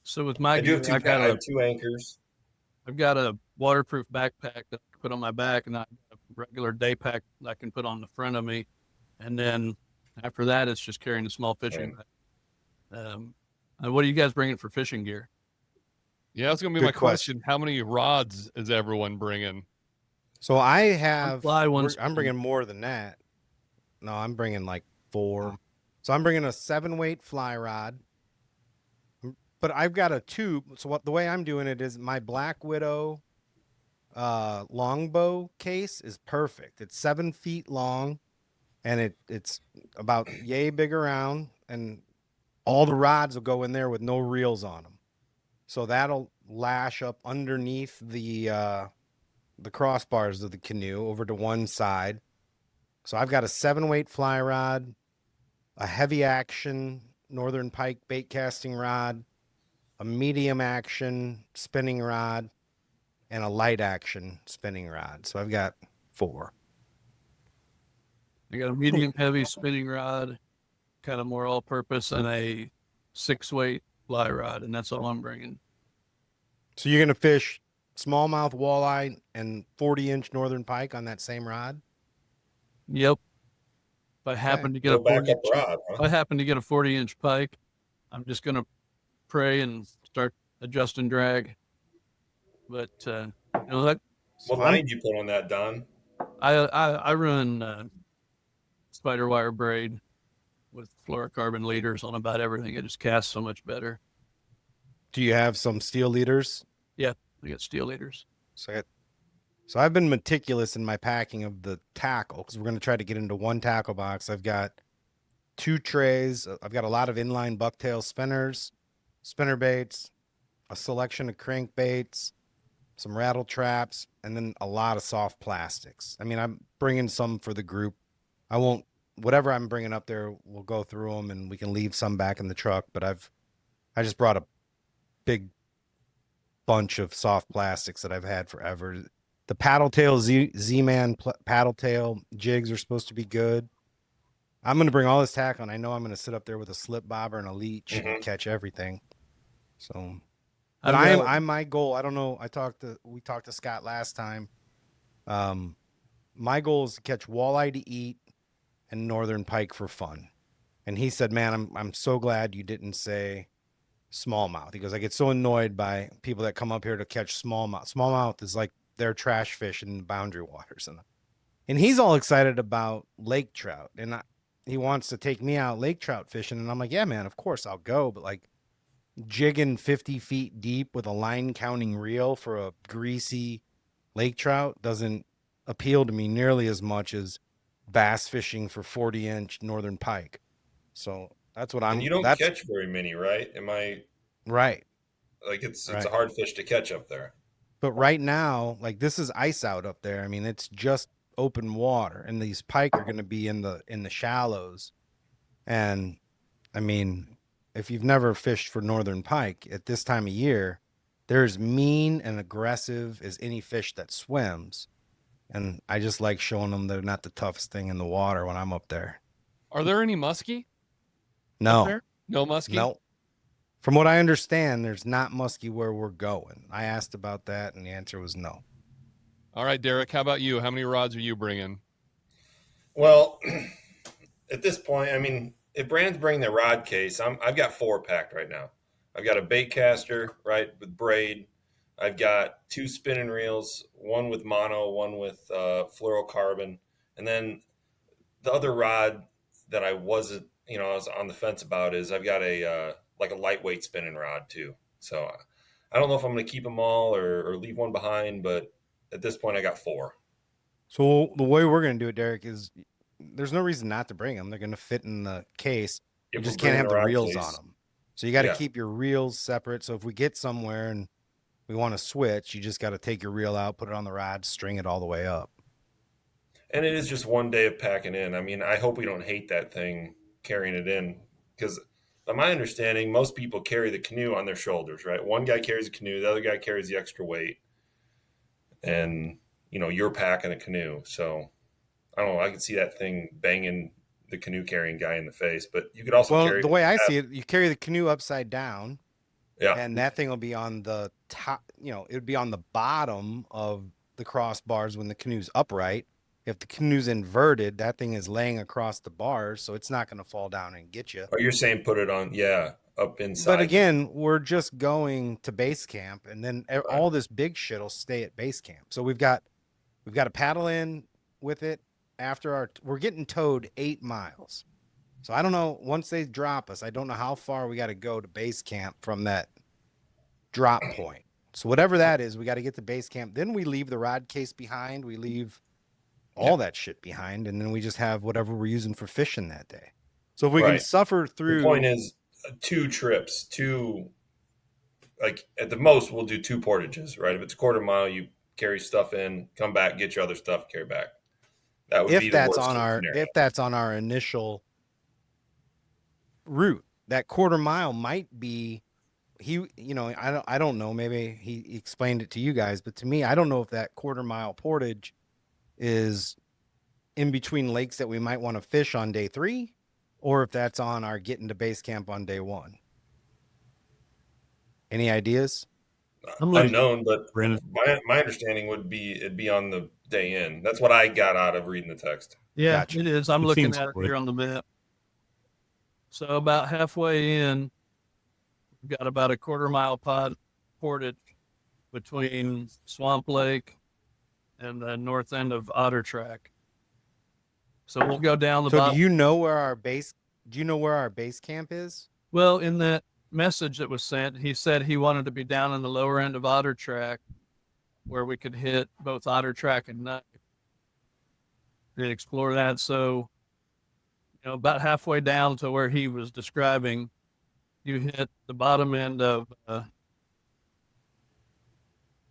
So with my I do gear, have 2. I have 2 anchors. I've got a waterproof backpack that I can put on my back, and I have a regular day pack that I can put on the front of me. And then after that, it's just carrying a small fishing bag. And what are you guys bringing for fishing gear? Yeah, that's going to be Good my question. How many rods is everyone bringing? So I have. Fly ones. I'm bringing more than that. No, I'm bringing like 4. So I'm bringing a 7-weight fly rod. But I've got a tube. So the way I'm doing it is my Black Widow longbow case is perfect. It's 7 feet long, and it's about yay big around, and all the rods will go in there with no reels on them. So that'll lash up underneath the crossbars of the canoe over to one side. So I've got a 7-weight fly rod, a heavy action northern pike bait casting rod, a medium action spinning rod, and a light action spinning rod. So I've got 4. I got a medium heavy spinning rod, kind of more all purpose, and a 6-weight fly rod, and that's all I'm bringing. So you're gonna fish smallmouth, walleye, and 40-inch northern pike on that same rod? Yep. If I happen to get No a 40 backup inch, rod, if huh? I happen to get a 40-inch pike, I'm just gonna pray and start adjusting drag. But you know, that What line did you put on that, Don? I run spider wire braid with fluorocarbon leaders on about everything. It just casts so much better. Do you have some steel leaders? Yeah, I got steel leaders. So I've been meticulous in my packing of the tackle because we're going to try to get into one tackle box. I've got 2 trays. I've got a lot of inline bucktail spinners, spinner baits, a selection of crankbaits, some rattle traps, and then a lot of soft plastics. I mean, I'm bringing some for the group. I won't, whatever I'm bringing up there, we'll go through them and we can leave some back in the truck. But I just brought a big bunch of soft plastics that I've had forever. The paddle tail Z-Man paddle tail jigs are supposed to be good. I'm going to bring all this tackle, and I know I'm going to sit up there with a slip bobber and a leech and catch everything. So, but I'm my goal. I don't know. We talked to Scott last time. My goal is to catch walleye to eat and northern pike for fun. And he said, "Man, I'm so glad you didn't say smallmouth." He goes, "I get so annoyed by people that come up here to catch smallmouth. Smallmouth is like their trash fish in the boundary waters." And he's all excited about lake trout. And he wants to take me out lake trout fishing. And I'm like, yeah, man, of course I'll go. But like jigging 50 feet deep with a line counting reel for a greasy lake trout doesn't appeal to me nearly as much as bass fishing for 40-inch northern pike. So that's what And you don't catch very many, right? Am I right? like it's Right. a hard fish to catch up there. But right now, like this is ice out up there. I mean, it's just open water, and these pike are going to be in the shallows. And I mean, if you've never fished for northern pike at this time of year, they're as mean and aggressive as any fish that swims. And I just like showing them they're not the toughest thing in the water when I'm up there. Are there any muskie? No, Up there? No muskie? no. From what I understand, there's not muskie where we're going. I asked about that, and the answer was no. All right, Derek, how about you? How many rods are you bringing? Well, at this point, I mean, if Brand's bringing the rod case, I've got 4 packed right now. I've got a bait caster, right, with braid. I've got 2 spinning reels, one with mono, one with fluorocarbon, and then the other rod that I was on the fence about is I've got a like a lightweight spinning rod too. So I don't know if I'm going to keep them all or leave one behind, but at this point I got 4. So the way we're going to do it, Derek, is there's no reason not to bring them. They're going to fit in the case. You If just we're can't bringing have the the rod reels case. on them. So you got to Yeah. keep your reels separate. So if we get somewhere and we want to switch, you just got to take your reel out, put it on the rod, string it all the way up. And it is just one day of packing in. I mean, I hope we don't hate that thing carrying it in because by my understanding, most people carry the canoe on their shoulders, right? One guy carries the canoe, the other guy carries the extra weight. And, you're packing a canoe. So I don't know. I could see that thing banging the canoe carrying guy in the face, but you could also carry The way I see it, you carry the canoe upside down, Yeah. and that thing will be on the top, it would be on the bottom of the crossbars when the canoe's upright. If the canoe's inverted, that thing is laying across the bars, so it's not going to fall down and get you. Oh, you're saying put it on, up inside. But again, we're just going to base camp, and then all this big shit will stay at base camp. So we've got to paddle in with it after we're getting towed 8 miles. So I don't know, once they drop us, I don't know how far we got to go to base camp from that drop point. So whatever that is, we got to get to base camp. Then we leave the rod case behind. We leave all that shit behind, and then we just have whatever we're using for fishing that day. So if we can suffer through. The point is 2 trips, like at the most, we'll do 2 portages, right? If it's a quarter mile, you carry stuff in, come back, get your other stuff, carry back. That would be the worst scenario. If that's on our initial route, that quarter mile might be I don't know, maybe he explained it to you guys, but to me, I don't know if that quarter mile portage is in between lakes that we might want to fish on day 3, or if that's on our getting to base camp on day 1. Any ideas? Unknown, but Brandon. my understanding would be it'd be on the day in. That's what I got out of reading the text. Yeah, Gotcha. it is. I'm It looking seems at it that way. here on the map. So about halfway in, we've got about a quarter-mile portage between Swamp Lake and the north end of Otter Track. So we'll go down the So bottom. do you know where our base camp is? Well, in that message that was sent, he said he wanted to be down in the lower end of Otter Track where we could hit both Otter Track and Knife and explore that. So, about halfway down to where he was describing, you hit the bottom end of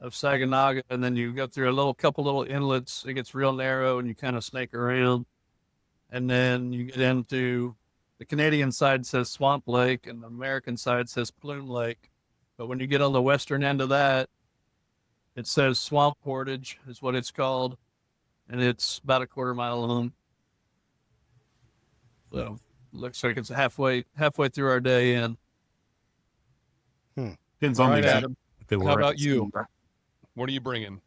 Saginaga, and then you go through a couple little inlets. It gets real narrow and you kind of snake around. And then you get into the Canadian side says Swamp Lake and the American side says Plume Lake. But when you get on the western end of that, it says Swamp Portage is what it's called. And it's about a quarter mile long. So looks like it's halfway through our day in. Depends All on right, the Adam. that we're How about at. you? What are you bringing?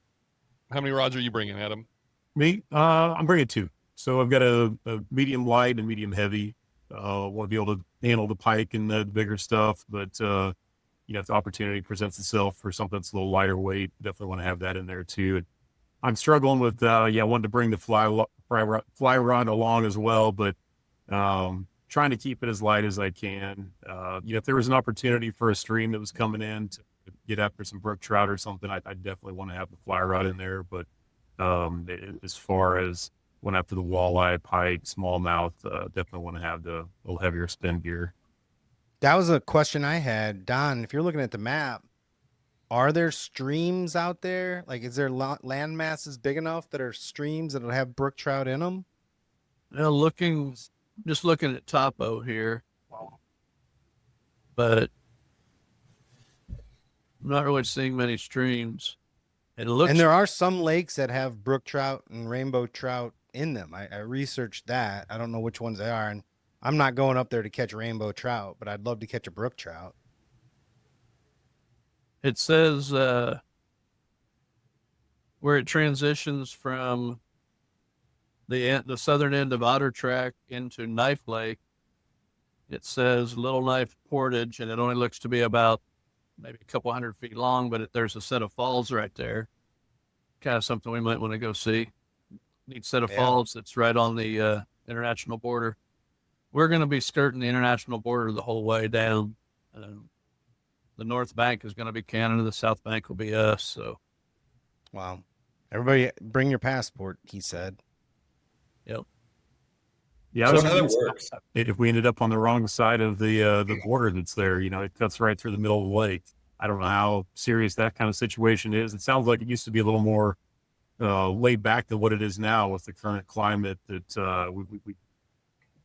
How many rods are you bringing, Adam? Me, I'm bringing 2. So I've got a medium light and medium heavy. Want to be able to handle the pike and the bigger stuff, but if the opportunity presents itself for something that's a little lighter weight, definitely want to have that in there too. And I'm struggling with I wanted to bring the fly rod along as well, but trying to keep it as light as I can. If there was an opportunity for a stream that was coming in to get after some brook trout or something, I definitely want to have the fly rod in there. But as far as went after the walleye, pike, smallmouth, definitely want to have the little heavier spin gear. That was a question I had. Don, if you're looking at the map, are there streams out there? Like, is there land masses big enough that are streams that'll have brook trout in them? Just looking at topo here, but I'm not really seeing many streams. It looks, And there are some lakes that have brook trout and rainbow trout in them. I researched that. I don't know which ones they are, and I'm not going up there to catch rainbow trout, but I'd love to catch a brook trout. it says where it transitions from the southern end of Otter Track into Knife Lake. It says Little Knife Portage, and it only looks to be about maybe a couple 100 feet long, but there's a set of falls right there. Kind of something we might want to go see. Neat set of falls that's right on the international border. We're going to be skirting the international border the whole way down. The north bank is going to be Canada. The south bank will be us. So, Wow. Everybody bring your passport, he said. yep. Yeah, I So was how that thinking works? if we ended up on the wrong side of the border that's there, it cuts right through the middle of the lake. I don't know how serious that kind of situation is. It sounds like it used to be a little more laid back than what it is now with the current climate. That we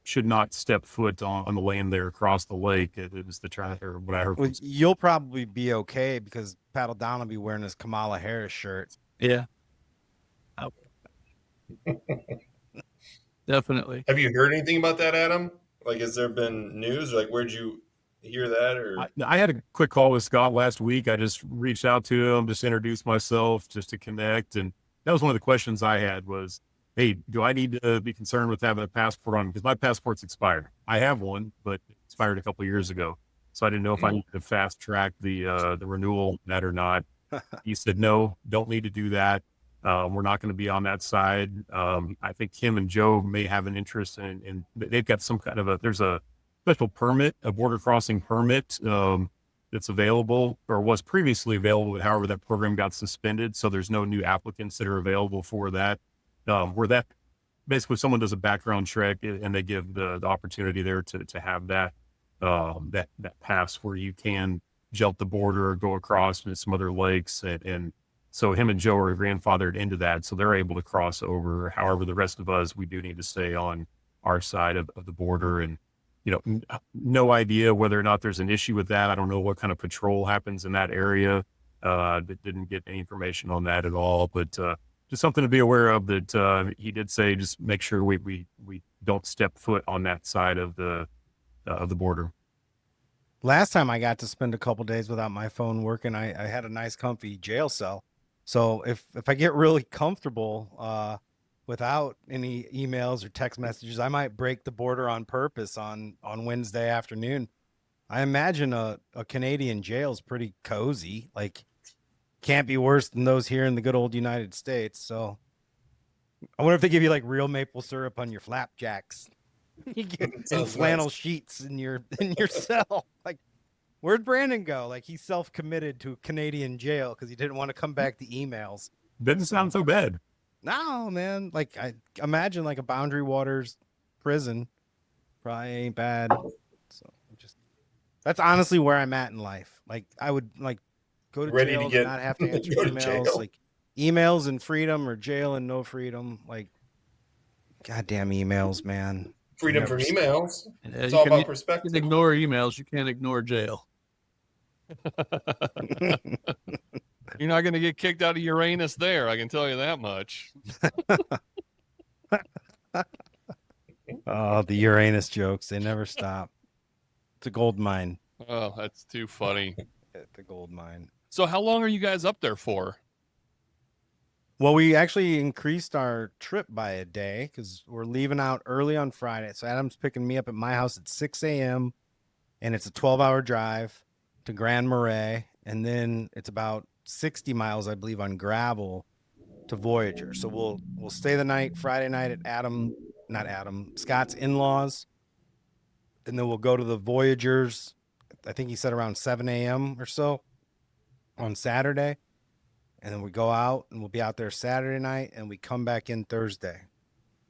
should not step foot on the land there across the lake. It was the track, or what I heard. Well, you'll probably be okay because Paddle Don will be wearing his Kamala Harris shirt. Yeah. Definitely. Have you heard anything about that, Adam? Like, has there been news? Like, where'd you hear that? Or I had a quick call with Scott last week. I just reached out to him, just introduced myself, just to connect. And that was one of the questions I had was, hey, do I need to be concerned with having a passport on? Because my passport's expired. I have one, but it expired a couple of years ago. So I didn't know if I needed to fast track the renewal of that or not. He said, no, don't need to do that. We're not going to be on that side. I think Kim and Joe may have an interest in they've got some kind of there's a special permit, a border crossing permit that's available or was previously available. However, that program got suspended. So there's no new applicants that are available for that. Where that basically someone does a background check and they give the opportunity there to have that pass where you can jump the border or go across into some other lakes. And so him and Joe are grandfathered into that. So they're able to cross over. However, the rest of us, we do need to stay on our side of the border. And, no idea whether or not there's an issue with that. I don't know what kind of patrol happens in that area. Didn't get any information on that at all, but just just something to be aware of that he did say, just make sure we don't step foot on that side of the border. Last time I got to spend a couple days without my phone working, I had a nice comfy jail cell. So if I get really comfortable without any emails or text messages, I might break the border on purpose on Wednesday afternoon. I imagine a Canadian jail is pretty cozy. Like, can't be worse than those here in the good old United States. So I wonder if they give you like real maple syrup on your flapjacks. You get and Sounds flannel nice. sheets in your cell. Like, where'd Brandon go? Like, he self-committed to Canadian jail because he didn't want to come back to emails. Doesn't sound so bad. No, man. Like, I imagine like a Boundary Waters prison. Probably ain't bad. So that's honestly where I'm at in life. Like, I would like go to Ready to jail get- and not have to answer go to emails. jail. Like, emails and freedom or jail and no freedom. Like, goddamn emails, man. Freedom from Never- emails. Yeah, It's you all can- about You perspective. can ignore emails. You can't ignore jail. You're not going to get kicked out of Uranus there. I can tell you that much. Oh, the Uranus jokes. They never stop. It's a gold mine. Oh, that's too funny. The gold mine. So how long are you guys up there for? Well, we actually increased our trip by a day because we're leaving out early on Friday. So Adam's picking me up at my house at 6 a.m. and it's a 12-hour drive to Grand Marais. And then it's about 60 miles, I believe, on gravel to Voyager. So we'll stay the night Friday night at Scott's in-laws. And then we'll go to the Voyagers. I think he said around 7 a.m. or so on Saturday. And then we go out and we'll be out there Saturday night and we come back in Thursday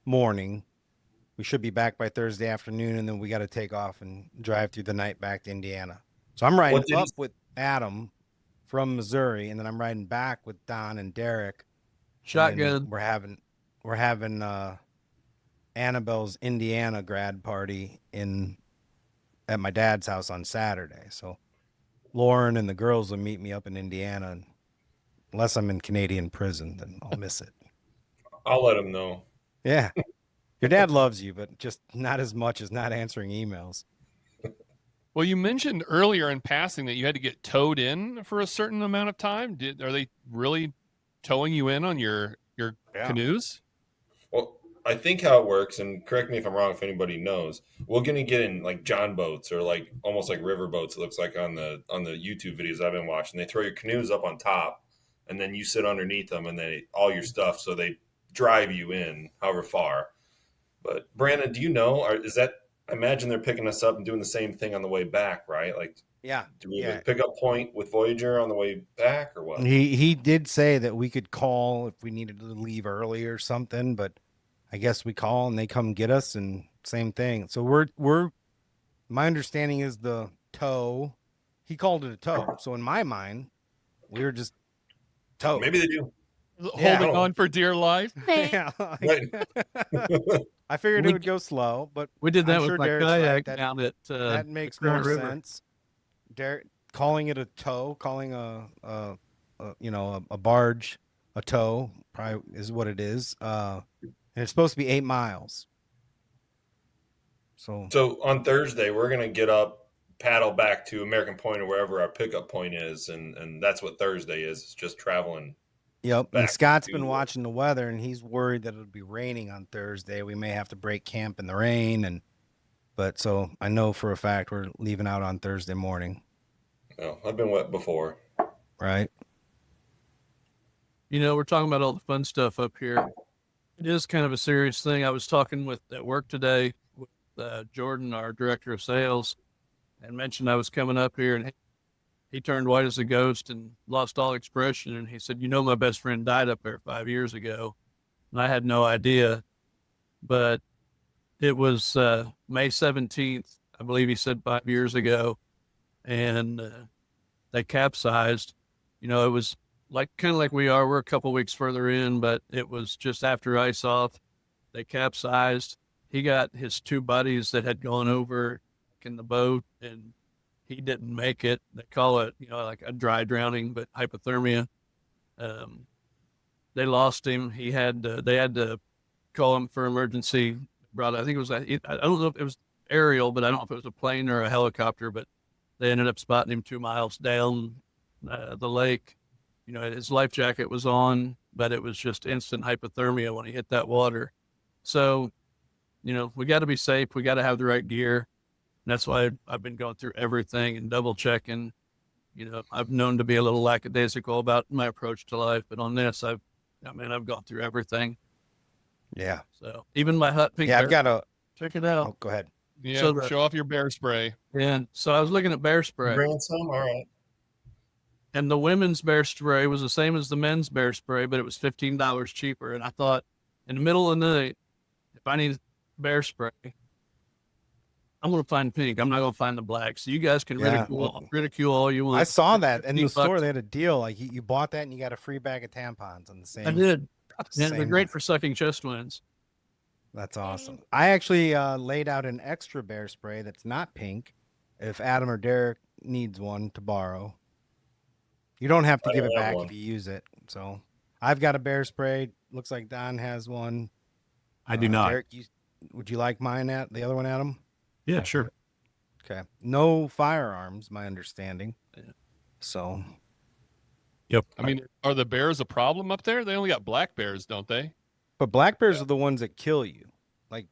morning. We should be back by Thursday afternoon, and then we got to take off and drive through the night back to Indiana. So I'm riding What did he- up with Adam from Missouri, and then I'm riding back with Don and Derek. And then Shotgun. We're having Annabelle's Indiana grad party at my dad's house on Saturday. So Lauren and the girls will meet me up in Indiana, and unless I'm in Canadian prison, then I'll miss it. I'll let him know. Yeah. Your dad loves you, but just not as much as not answering emails. Well, you mentioned earlier in passing that you had to get towed in for a certain amount of time. Are they really towing you in on your canoes? Well, I think how it works, and correct me if I'm wrong if anybody knows, we're gonna get in like John boats or like almost like river boats. It looks like on the YouTube videos I've been watching. They throw your canoes up on top, and then you sit underneath them, and they all your stuff. So they drive you in however far. But Brandon, do you know? Is that? I imagine they're picking us up and doing the same thing on the way back, right? Like, Yeah. do we have a pickup point with Voyager on the way back, or what? He did say that we could call if we needed to leave early or something, but I guess we call and they come get us, and same thing. So we're my understanding is the tow. He called it a tow. So in my mind, we were just towed. Maybe they do. Yeah. Holding on for dear life. Yeah. Right. I figured We- it would go slow, but We did that I'm with sure my Derek's right. kayak That- down at that makes Crown more River. sense. Derek calling it a tow, calling a barge a tow, probably is what it is. And it's supposed to be 8 miles. So So on Thursday, we're gonna get up, paddle back to American Point or wherever our pickup point is, and that's what Thursday is. It's just traveling. yep. back And Scott's to- been watching the weather, and he's worried that it'll be raining on Thursday. We may have to break camp in the rain, but so I know for a fact we're leaving out on Thursday morning, No, I've been wet before. right? You know, we're talking about all the fun stuff up here. It is kind of a serious thing. I was talking at work today with Jordan, our director of sales, and mentioned I was coming up here, and he turned white as a ghost and lost all expression. And he said, "You know, my best friend died up there 5 years ago," and I had no idea. But it was May 17th, I believe he said 5 years ago, and they capsized. You know, it was kind of like we are. We're a couple weeks further in, but it was just after ice off. They capsized. He got his two buddies that had gone over in the boat, and he didn't make it. They call it, like a dry drowning, but hypothermia. they lost him. They had to call him for emergency. I think it was, I don't know if it was aerial, but I don't know if it was a plane or a helicopter, but they ended up spotting him 2 miles down the lake. You know, his life jacket was on, but it was just instant hypothermia when he hit that water. So, you know, we got to be safe. We got to have the right gear. And that's why I've been going through everything and double checking. You know, I've known to be a little lackadaisical about my approach to life, but on this, I've gone through everything. Yeah. So even my hut pink. Yeah, bear, I've got a. check it out. Oh, go ahead. Yeah, So show off your bear spray. And so I was looking at bear spray, Bringing some, all right. and the women's bear spray was the same as the men's bear spray, but it was $15 cheaper. And I thought, in the middle of the night, if I need bear spray, I'm going to find pink. I'm not going to find the black. So you guys can Yeah. ridicule all you want. I saw that in the $15. store. They had a deal. Like you bought that and you got a free bag of tampons on the same. I did. Yeah, they're same- great for sucking chest wounds. That's awesome. I actually laid out an extra bear spray that's not pink. If Adam or Derek needs one to borrow, you don't have to I give it don't have back one. if you use it. So I've got a bear spray. Looks like Don has one. I do not. Derek, would you like mine? The other one, Adam? Yeah, sure. Okay. No firearms, my understanding. Yeah. So Yep. I mean, are the bears a problem up there? They only got black bears, don't they? But black bears are the ones that kill you. Like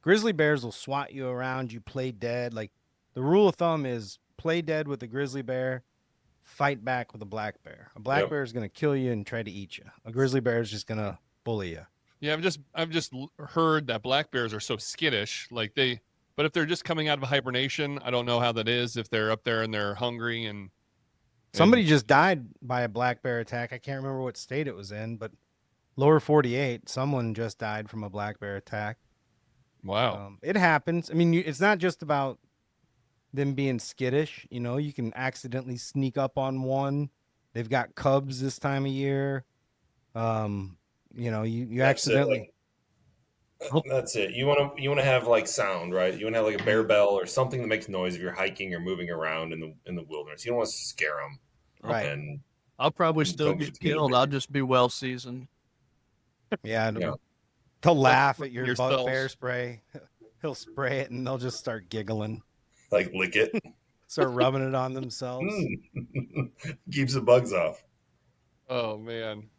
grizzly bears will swat you around, you play dead. Like the rule of thumb is play dead with a grizzly bear, fight back with a black bear. A black Yep. bear is going to kill you and try to eat you. A grizzly bear is just going to bully you. Yeah, I've just heard that black bears are so skittish. But if they're just coming out of hibernation, I don't know how that is. If they're up there and they're hungry and Somebody just died by a black bear attack. I can't remember what state it was in, but lower 48, someone just died from a black bear attack. wow. It happens. I mean, it's not just about them being skittish. You know, you can accidentally sneak up on one. They've got cubs this time of year. You know, you That's it, accidentally. That's it. You want to have like sound, right? You want to have like a bear bell or something that makes noise if you're hiking or moving around in the wilderness. You don't want to scare them. Right. And I'll probably still Don't get just get a killed. bear. I'll just be well seasoned. Yeah. Yeah. They'll laugh at your Yourselves. bear spray. He'll spray it and they'll just start giggling, like lick it. start rubbing it on themselves. Keeps the bugs off. Oh man.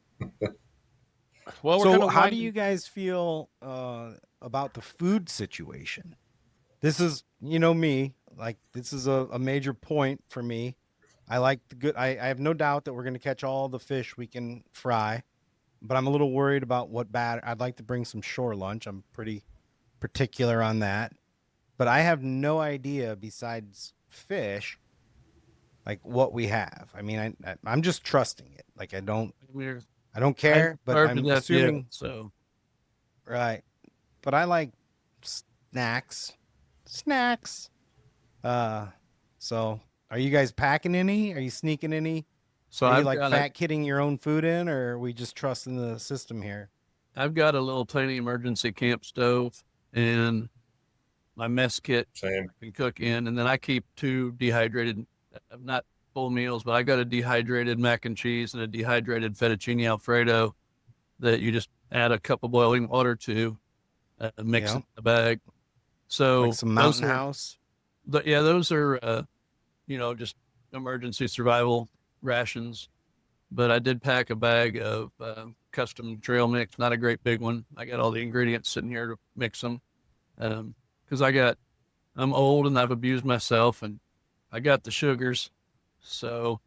Well, we're So kinda how do winding- you guys feel about the food situation? This is, you know, me, like this is a major point for me. I like the good. I have no doubt that we're going to catch all the fish we can fry, but I'm a little worried about what bad. I'd like to bring some shore lunch. I'm pretty particular on that, but I have no idea besides fish, like what we have. I mean, I'm just trusting it. Like I don't care, but Starved to I'm death yet, assuming. so Right. But I like snacks. So are you guys packing any? Are you sneaking any? so Are you I've like got fat kidding your own food in, or are we just trusting the system here? I've got a little tiny emergency camp stove and my mess kit Same. I can cook in, and then I keep 2 dehydrated, not full meals, but I got a dehydrated mac and cheese and a dehydrated fettuccine alfredo that you just add a cup of boiling water to, mix Yeah. in the bag. So Like some those Mountain are- House? those are, just emergency survival rations. But I did pack a bag of custom trail mix, not a great big one. I got all the ingredients sitting here to mix them. Because I'm old and I've abused myself and I got the sugars. So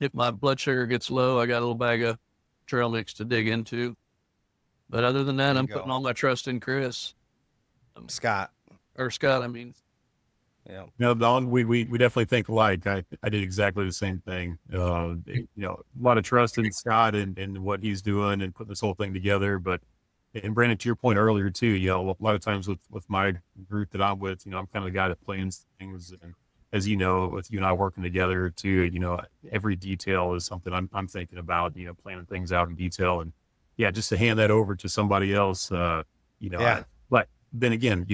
if my blood sugar gets low, I got a little bag of trail mix to dig into. But other than that, There you I'm go. putting all my trust in Chris Scott. or Scott. I mean, Yeah. No, Don, we definitely think alike. I did exactly the same thing. A lot of trust in Scott and what he's doing and putting this whole thing together. But, and Brandon, to your point earlier too, a lot of times with my group that I'm with, I'm kind of the guy that plans things. And as you know, with you and I working together too, every detail is something I'm thinking about, planning things out in detail. And yeah, just to hand that over to somebody else, Yeah. but then again,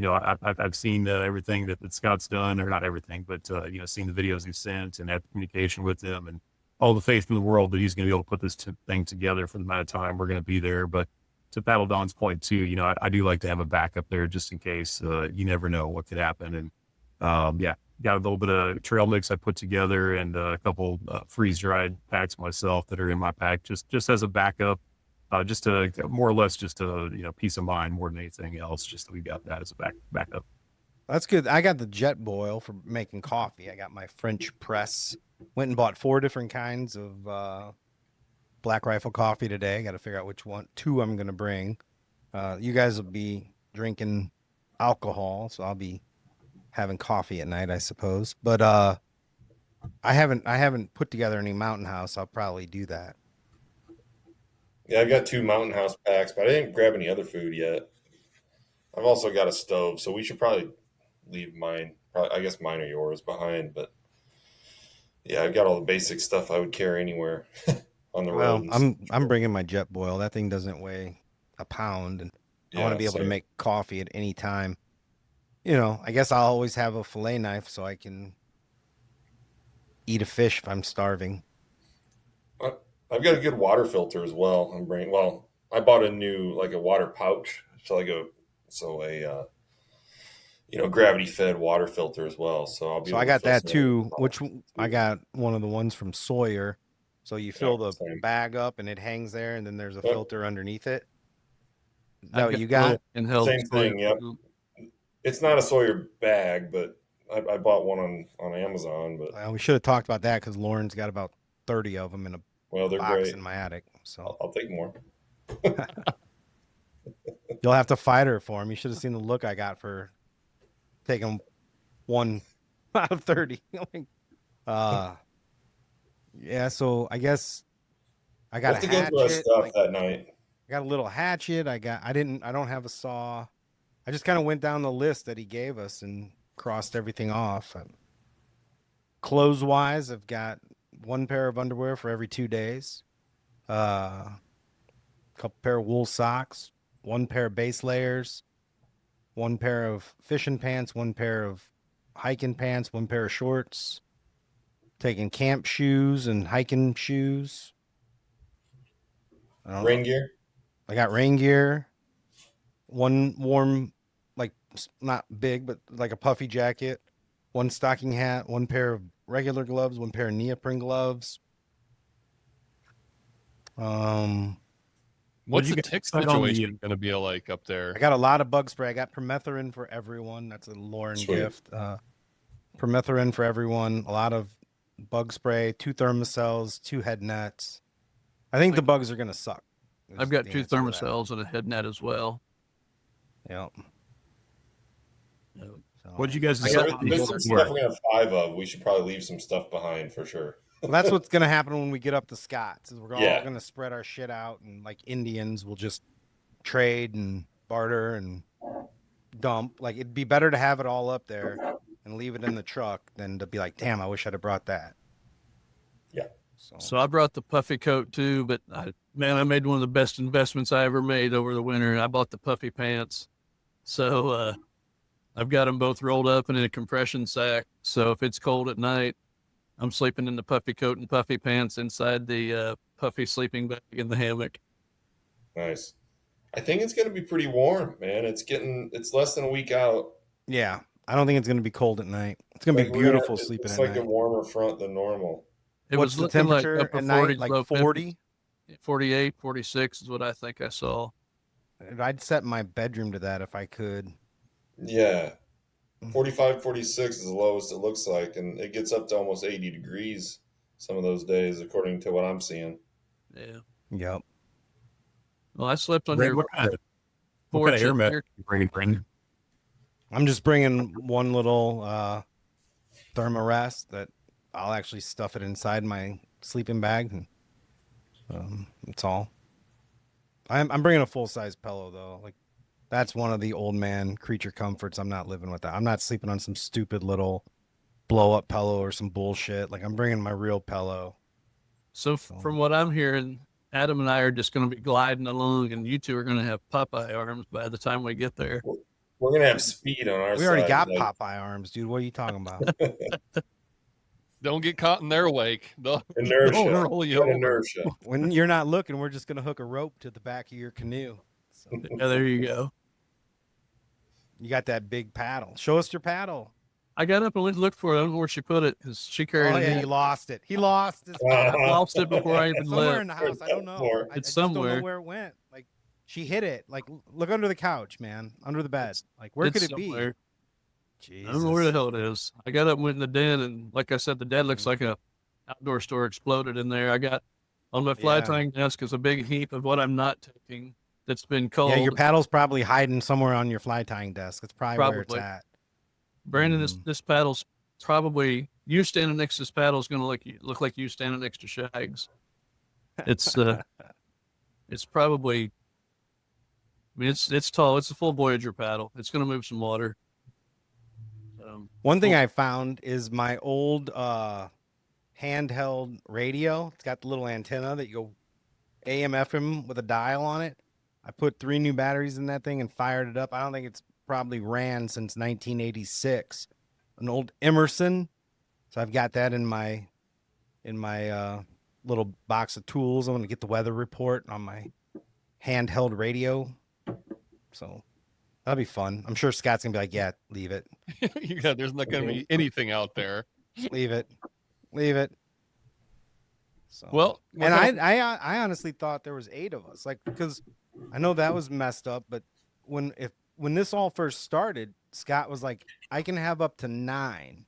I've seen everything that Scott's done, or not everything, but seen the videos he's sent and had communication with them, and all the faith in the world that he's going to be able to put this thing together for the amount of time we're going to be there. But to Paddle Don's point too, you know, I do like to have a backup there just in case. You never know what could happen. And yeah, got a little bit of trail mix I put together and a couple freeze dried packs myself that are in my pack just as a backup. Just to more or less just a, you know, peace of mind more than anything else. Just that we got that as a backup. That's good. I got the jet boil for making coffee. I got my French press. Went and bought 4 different kinds of Black Rifle coffee today. Got to figure out two I'm going to bring. You guys will be drinking alcohol, so I'll be having coffee at night, I suppose. But I haven't put together any Mountain House. I'll probably do that. Yeah, I've got 2 Mountain House packs, but I didn't grab any other food yet. I've also got a stove, so we should probably leave mine. I guess mine or yours behind, but yeah, I've got all the basic stuff I would carry anywhere on the road. Well, I'm bringing my jet boil. That thing doesn't weigh a pound, and I want to be able to make coffee at any time. You know, I guess I'll always have a fillet knife so I can eat a fish if I'm starving. I've got a good water filter as well. I bought a new a water pouch, so a gravity fed water filter as well. So I'll be. So I got that too. I got one of the ones from Sawyer. So you fill the bag up and it hangs there, and then there's a filter underneath it. Is that what you got? Same thing. Yep. It's not a Sawyer bag, but I bought one on Amazon. But we should have talked about that because Lauren's got about 30 of them in a they're box great in my attic. So I'll take more. You'll have to fight her for him. You should have seen the look I got for taking 1 out of 30. Yeah. So I guess I got a hatchet. Stuff that night. I got a little hatchet. I don't have a saw. I just kind of went down the list that he gave us and crossed everything off. Clothes wise, I've got 1 pair of underwear for every 2 days, a couple pair of wool socks, 1 pair of base layers, 1 pair of fishing pants, 1 pair of hiking pants, 1 pair of shorts, taking camp shoes and hiking shoes. Rain gear? I got rain gear, 1 warm, not big, but like a puffy jacket, 1 stocking hat, 1 pair of regular gloves, 1 pair of neoprene gloves. What's the tick situation going to be like up there? I got a lot of bug spray. I got permethrin for everyone. That's a Lauren gift. Permethrin for everyone. A lot of bug spray, 2 thermocells, 2 head nets. I think the bugs are going to suck. I've got 2 thermocells and a head net as well. Yep. What did you guys decide? There's some stuff we have 5 of. We should probably leave some stuff behind for sure. Well, that's what's going to happen when we get up to Scott's. We're all going to spread our shit out, and like Indians, we'll just trade and barter and dump. Like, it'd be better to have it all up there and leave it in the truck than to be like, damn, I wish I'd have brought that. Yeah. So I brought the puffy coat too, but I made one of the best investments I ever made over the winter. I bought the puffy pants. So I've got them both rolled up in a compression sack. So if it's cold at night, I'm sleeping in the puffy coat and puffy pants inside the puffy sleeping bag in the hammock. Nice. I think it's going to be pretty warm, man. It's less than a week out. Yeah. I don't think it's going to be cold at night. It's going to be beautiful sleeping at night. It's like a warmer front than normal. What's the temperature at night? Like 40? 48, 46 is what I think I saw. I'd set my bedroom to that if I could. Yeah. 45, 46 is the lowest it looks like, and it gets up to almost 80 degrees some of those days, according to what I'm seeing. Yeah. Yep. Well, I slept on your what kind of air mat you bringing, Brandon? I'm just bringing 1 little thermarest that I'll actually stuff it inside my sleeping bag, and that's all. I'm bringing a full-size pillow though. Like, that's one of the old man creature comforts. I'm not living with that. I'm not sleeping on some stupid little blow-up pillow or some bullshit. Like, I'm bringing my real pillow. So from what I'm hearing, Adam and I are just going to be gliding along, and you 2 are going to have Popeye arms by the time we get there. We're going to have speed on our side. We already got Popeye arms, dude. What are you talking about? Don't get caught in their wake. They'll Inertia. roll you over. Inertia. When you're not looking, we're just gonna hook a rope to the back of your canoe. So Yeah, there you go. you got that big paddle. Show us your paddle. I got up and looked for it. I don't know where she put it because she carried Oh it. yeah, in. you lost it. He lost his I paddle. lost it before I even Somewhere left. in the house. I don't know. I It's just don't somewhere. know where it went. Like she hit it. Like look under the couch, man. Under the bed. Like where It's could it somewhere. be? I don't know where the Jesus. hell it is. I got up and went in the den, and like I said, the den looks like a outdoor store exploded in there. I got on my fly Yeah. tying desk is a big heap of what I'm not taking that's been cold. Yeah, your paddle's probably hiding somewhere on your fly tying desk. That's probably where it's Probably. at. Brandon, this paddle's probably you standing next to this paddle is going to look like you standing next to Shags. It's it's probably. I mean, it's tall. It's a full Voyager paddle. It's going to move some water. One thing I found is my old handheld radio. It's got the little antenna that you go AM FM with a dial on it. I put 3 new batteries in that thing and fired it up. I don't think it's probably ran since 1986. An old Emerson. So I've got that in my little box of tools. I'm going to get the weather report on my handheld radio. So that'll be fun. I'm sure Scott's going to be like, yeah, leave it. Yeah, there's not going to be anything out there. Leave it. Leave it. So Well, and I honestly thought there was 8 of us, like, because I know that was messed up, but when this all first started, Scott was like, I can have up to 9,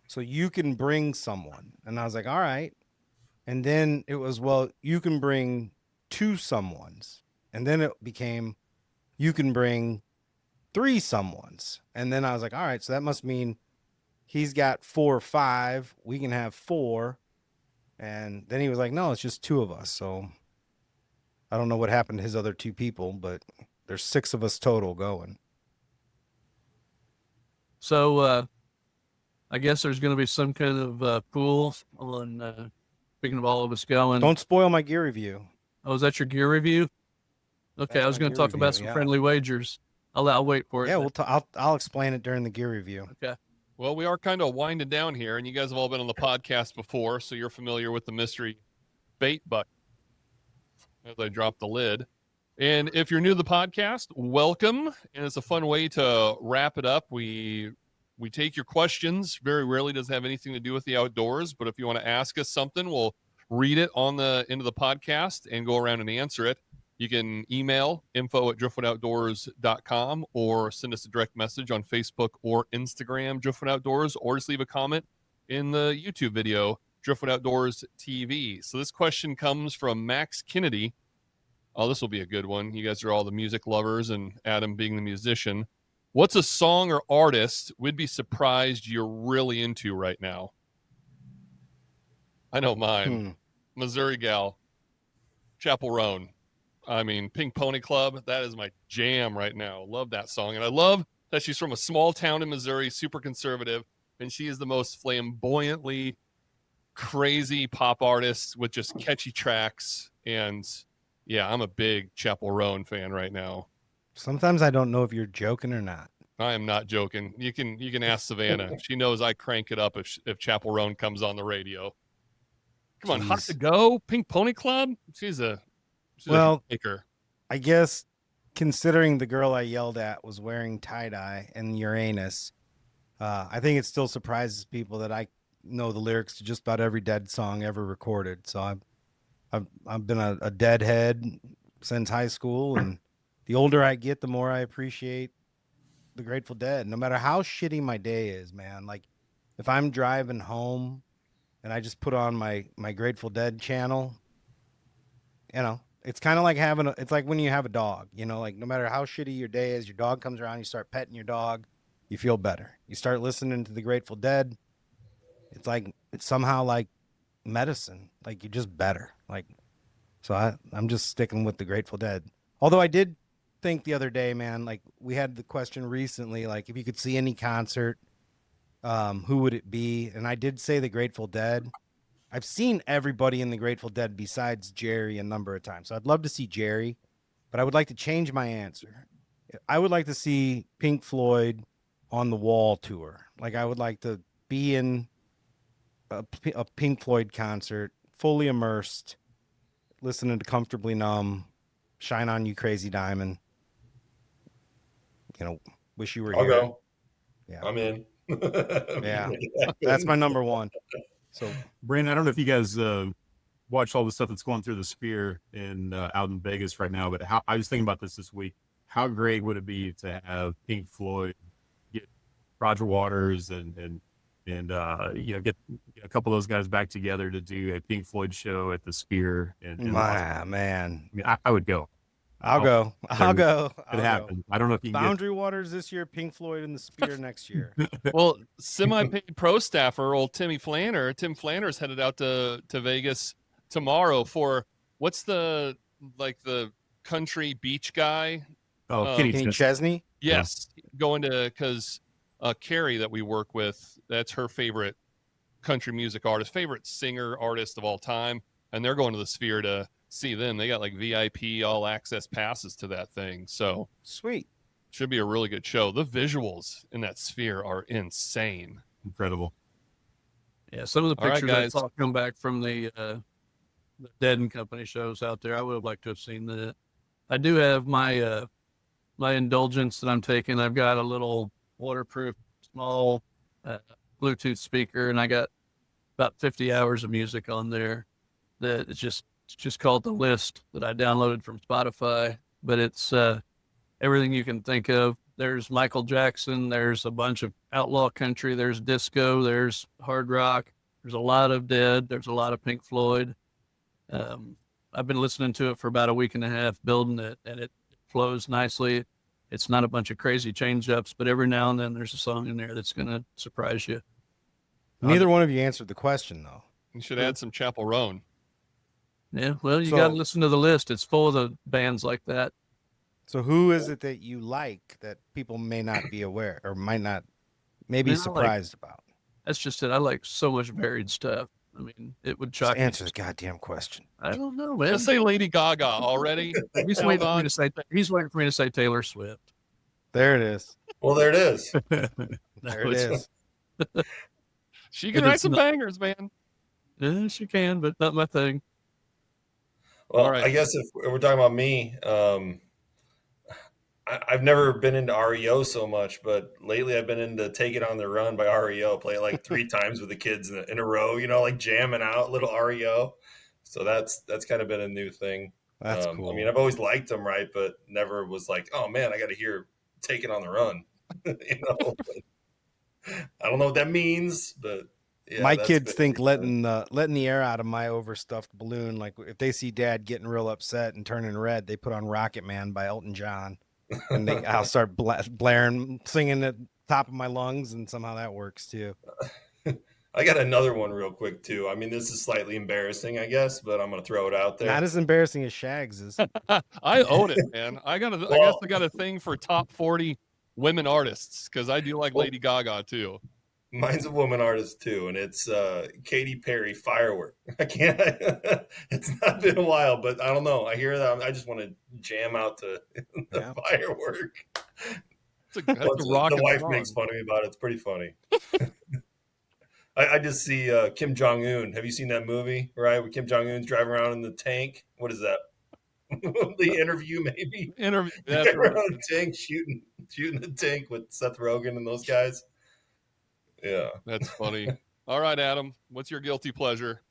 so you can bring someone, and I was like, all right, and then it was, well, you can bring 2 someones, and then it became, you can bring 3 someones, and then I was like, all right, so that must mean he's got 4 or 5, we can have 4. And then he was like, no, it's just 2 of us. So I don't know what happened to his other 2 people, but there's 6 of us total going. So I guess there's going to be some kind of pool on. Speaking of all of us going. Don't spoil my gear review. Oh, is that your gear review? Okay, That's I was my going to gear talk about review, some yeah. friendly wagers. I'll wait for it. Yeah, I'll explain it during the gear review. Okay. Well, we are kind of winding down here, and you guys have all been on the podcast before, so you're familiar with the mystery bait bucket. As I drop the lid. And if you're new to the podcast, welcome. And it's a fun way to wrap it up. We take your questions. Very rarely does it have anything to do with the outdoors, but if you want to ask us something, we'll read it on the end of the podcast and go around and answer it. You can email info@driftwoodoutdoors.com or send us a direct message on Facebook or Instagram, Driftwood Outdoors, or just leave a comment in the YouTube video, Driftwood Outdoors TV. So this question comes from Max Kennedy. Oh, this will be a good one. You guys are all the music lovers, and Adam being the musician. What's a song or artist we'd be surprised you're really into right now? I know mine. Missouri Gal, Chapel Roan. I mean, Pink Pony Club, that is my jam right now. Love that song. And I love that she's from a small town in Missouri, super conservative, and she is the most flamboyantly crazy pop artist with just catchy tracks. And yeah, I'm a big Chapel Roan fan right now. Sometimes I don't know if you're joking or not. I am not joking. You can ask Savannah. She knows I crank it up if Chapel Roan comes on the radio. Come on, Hot to Go, Pink Pony Club. She's a maker. I guess considering the girl I yelled at was wearing tie-dye and Uranus, I think it still surprises people that I know the lyrics to just about every Dead song ever recorded. So I've been a Deadhead since high school, and the older I get, the more I appreciate the Grateful Dead. No matter how shitty my day is, man. Like if I'm driving home and I just put on my Grateful Dead channel, you know, it's kind of like it's like when you have a dog, you know, like no matter how shitty your day is, your dog comes around, you start petting your dog, you feel better. You start listening to the Grateful Dead. It's somehow like medicine. Like you're just better. Like, so I'm just sticking with the Grateful Dead. Although I did think the other day, man, like we had the question recently, like if you could see any concert, who would it be? And I did say the Grateful Dead. I've seen everybody in the Grateful Dead besides Jerry a number of times. So I'd love to see Jerry, but I would like to change my answer. I would like to see Pink Floyd on the Wall tour. Like I would like to be in a Pink Floyd concert, fully immersed, listening to Comfortably Numb, Shine On You Crazy Diamond. Wish You Were I'll Here. go. Yeah. I'm in. Yeah. That's my number one. So, Brandon, I don't know if you guys watch all the stuff that's going through the Sphere out in Vegas right now, but I was thinking about this week. How great would it be to have Pink Floyd get Roger Waters and get a couple of those guys back together to do a Pink Floyd show at the Sphere? man, I mean, I would go. I'll go. It happened. I don't know if you can Boundary Waters this year, Pink Floyd in the Sphere next year. Well, semi-paid pro staffer, old Tim Flanner's headed out to Vegas tomorrow for what's the country beach guy? Kenny Chesney? Yes, going to, because Carrie that we work with, that's her favorite country music artist, favorite singer artist of all time, and they're going to the Sphere to see them. They got like VIP all access passes to that thing, so Sweet. should be a really good show. The visuals in that Sphere are insane. Incredible. Yeah, some of the All right, pictures I guys. saw come back from the Dead and Company shows out there, I would have liked to have seen that. I do have my my indulgence that I'm taking. I've got a little waterproof small Bluetooth speaker, and I got about 50 hours of music on there. That it's just called The List, that I downloaded from Spotify. But it's everything you can think of. There's Michael Jackson. There's a bunch of outlaw country. There's disco. There's hard rock. There's a lot of Dead. There's a lot of Pink Floyd. I've been listening to it for about a week and a half, building it, and it flows nicely. It's not a bunch of crazy change ups, but every now and then there's a song in there that's going to surprise you. Neither one of you answered the question, though. You should add some Chapel Roan. Yeah, well, you So- got to listen to The List. It's full of the bands like that. So who is it that you like that people may not be aware or might not maybe Man, I like- surprised about? That's just it. I like so much varied stuff. I mean, it would Just shock me. answer the goddamn question. I don't know, man. Just say Lady Gaga already. He's Hold waiting for on. me to say. He's waiting for me to say Taylor Swift. There it is. Well, there it is. There it is. She can It write is some not- bangers, man. Yeah, she can, but not my thing. Well, All right. I guess if we're talking about me, I've never been into REO so much, but lately I've been into Take It on the Run by REO. Play it like 3 times with the kids in a row, like jamming out little REO. So that's kind of been a new thing. That's cool. I mean, I've always liked them, right? But never was like, oh man, I got to hear Take It on the Run. But I don't know what that means, but yeah, my that's kids been- think letting the air out of my overstuffed balloon, like if they see Dad getting real upset and turning red, they put on Rocket Man by Elton John, and I'll start blaring, singing at the top of my lungs, and somehow that works too. I got another one real quick too. I mean, this is slightly embarrassing, I guess, but I'm gonna throw it out there. Not as embarrassing as Shags is. I own it, man. I guess I got a thing for top 40 women artists because I do like Well- Lady Gaga too. Mine's a woman artist too, and it's Katy Perry, Firework. I can't. It's not been a while, but I don't know. I hear that. I just want to jam out to Yeah. Firework. That's a rock. The wife makes fun of me about it. It's pretty funny. I just see Kim Jong Un. Have you seen that movie? Right, where Kim Jong Un's driving around in the tank. What is that? The Interview, maybe. interview. Driving That's around the tank, shooting the tank with Seth Rogen and those guys. Yeah. That's funny. All right, Adam, what's your guilty pleasure?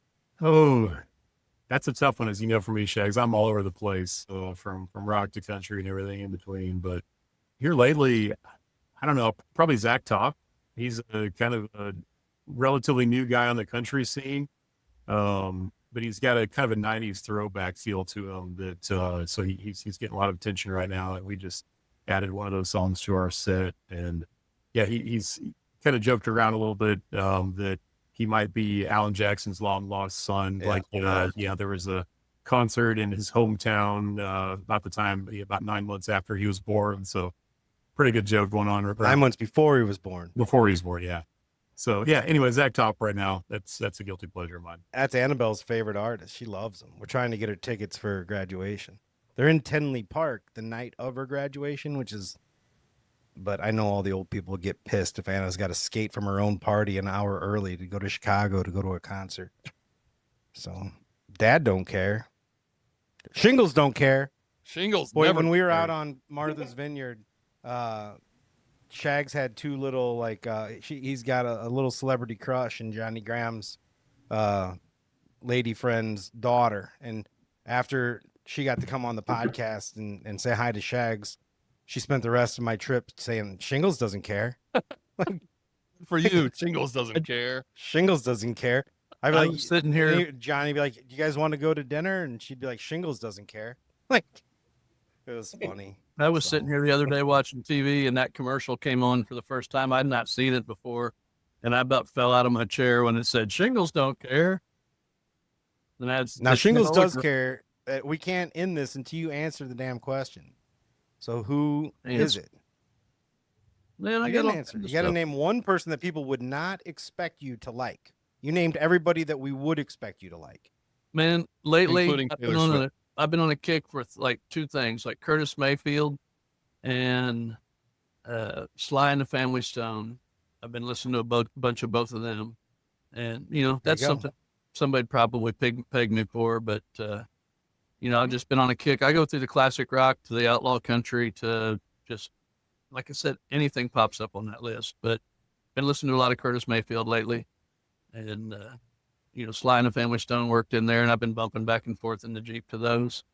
Oh, that's a tough one, as you know, for me, Shags. I'm all over the place, from rock to country and everything in between. But here lately, I don't know, probably Zach Top. He's a kind of a relatively new guy on the country scene, but he's got a kind of a '90s throwback feel to him. That so he's getting a lot of attention right now. And we just added one of those songs to our set, and yeah, he's kind of joked around a little bit that he might be Alan Jackson's long lost son. Yeah. There was a concert in his hometown about 9 months after he was born. So pretty good joke going on 9 months before he was born. before he was born. Yeah. So yeah. Anyway, Zach Top right now. That's a guilty pleasure of mine. That's Annabelle's favorite artist. She loves him. We're trying to get her tickets for her graduation. They're in Tenley Park the night of her graduation, which is But I know all the old people get pissed if Anna's got to skate from her own party an hour early to go to Chicago to go to a concert. So Dad don't care. Shingles don't care. Shingles. Boy, never when we were out cared. on Martha's Vineyard, Shags had two little he's got a little celebrity crush in Johnny Graham's lady friend's daughter, and after she got to come on the podcast and say hi to Shags, she spent the rest of my trip saying Shingles doesn't care. For you, Shingles doesn't care. Shingles doesn't care. I'd be I like, was sitting here. Johnny'd be like, "Do you guys want to go to dinner?" And she'd be like, "Shingles doesn't care." Like, it was funny. I was So- sitting here the other day watching TV, and that commercial came on for the first time. I'd not seen it before, and I about fell out of my chair when it said "Shingles don't care." And Now Shingles does care. We can't end this until you answer the damn question. So who is it? Man, I You got got to to answer. You got to name one person that people would not expect you to like. You named everybody that we would expect you to like. Man, lately Including I've Taylor been, on Swift. I've been on a kick for like two things, like Curtis Mayfield and Sly and the Family Stone. I've been listening to a bunch of both of them, and that's go. something somebody'd probably peg me for. But I've just been on a kick. I go through the classic rock to the outlaw country to just, like I said, anything pops up on that list. But been listening to a lot of Curtis Mayfield lately, and Sly and the Family Stone worked in there, and I've been bumping back and forth in the Jeep to those.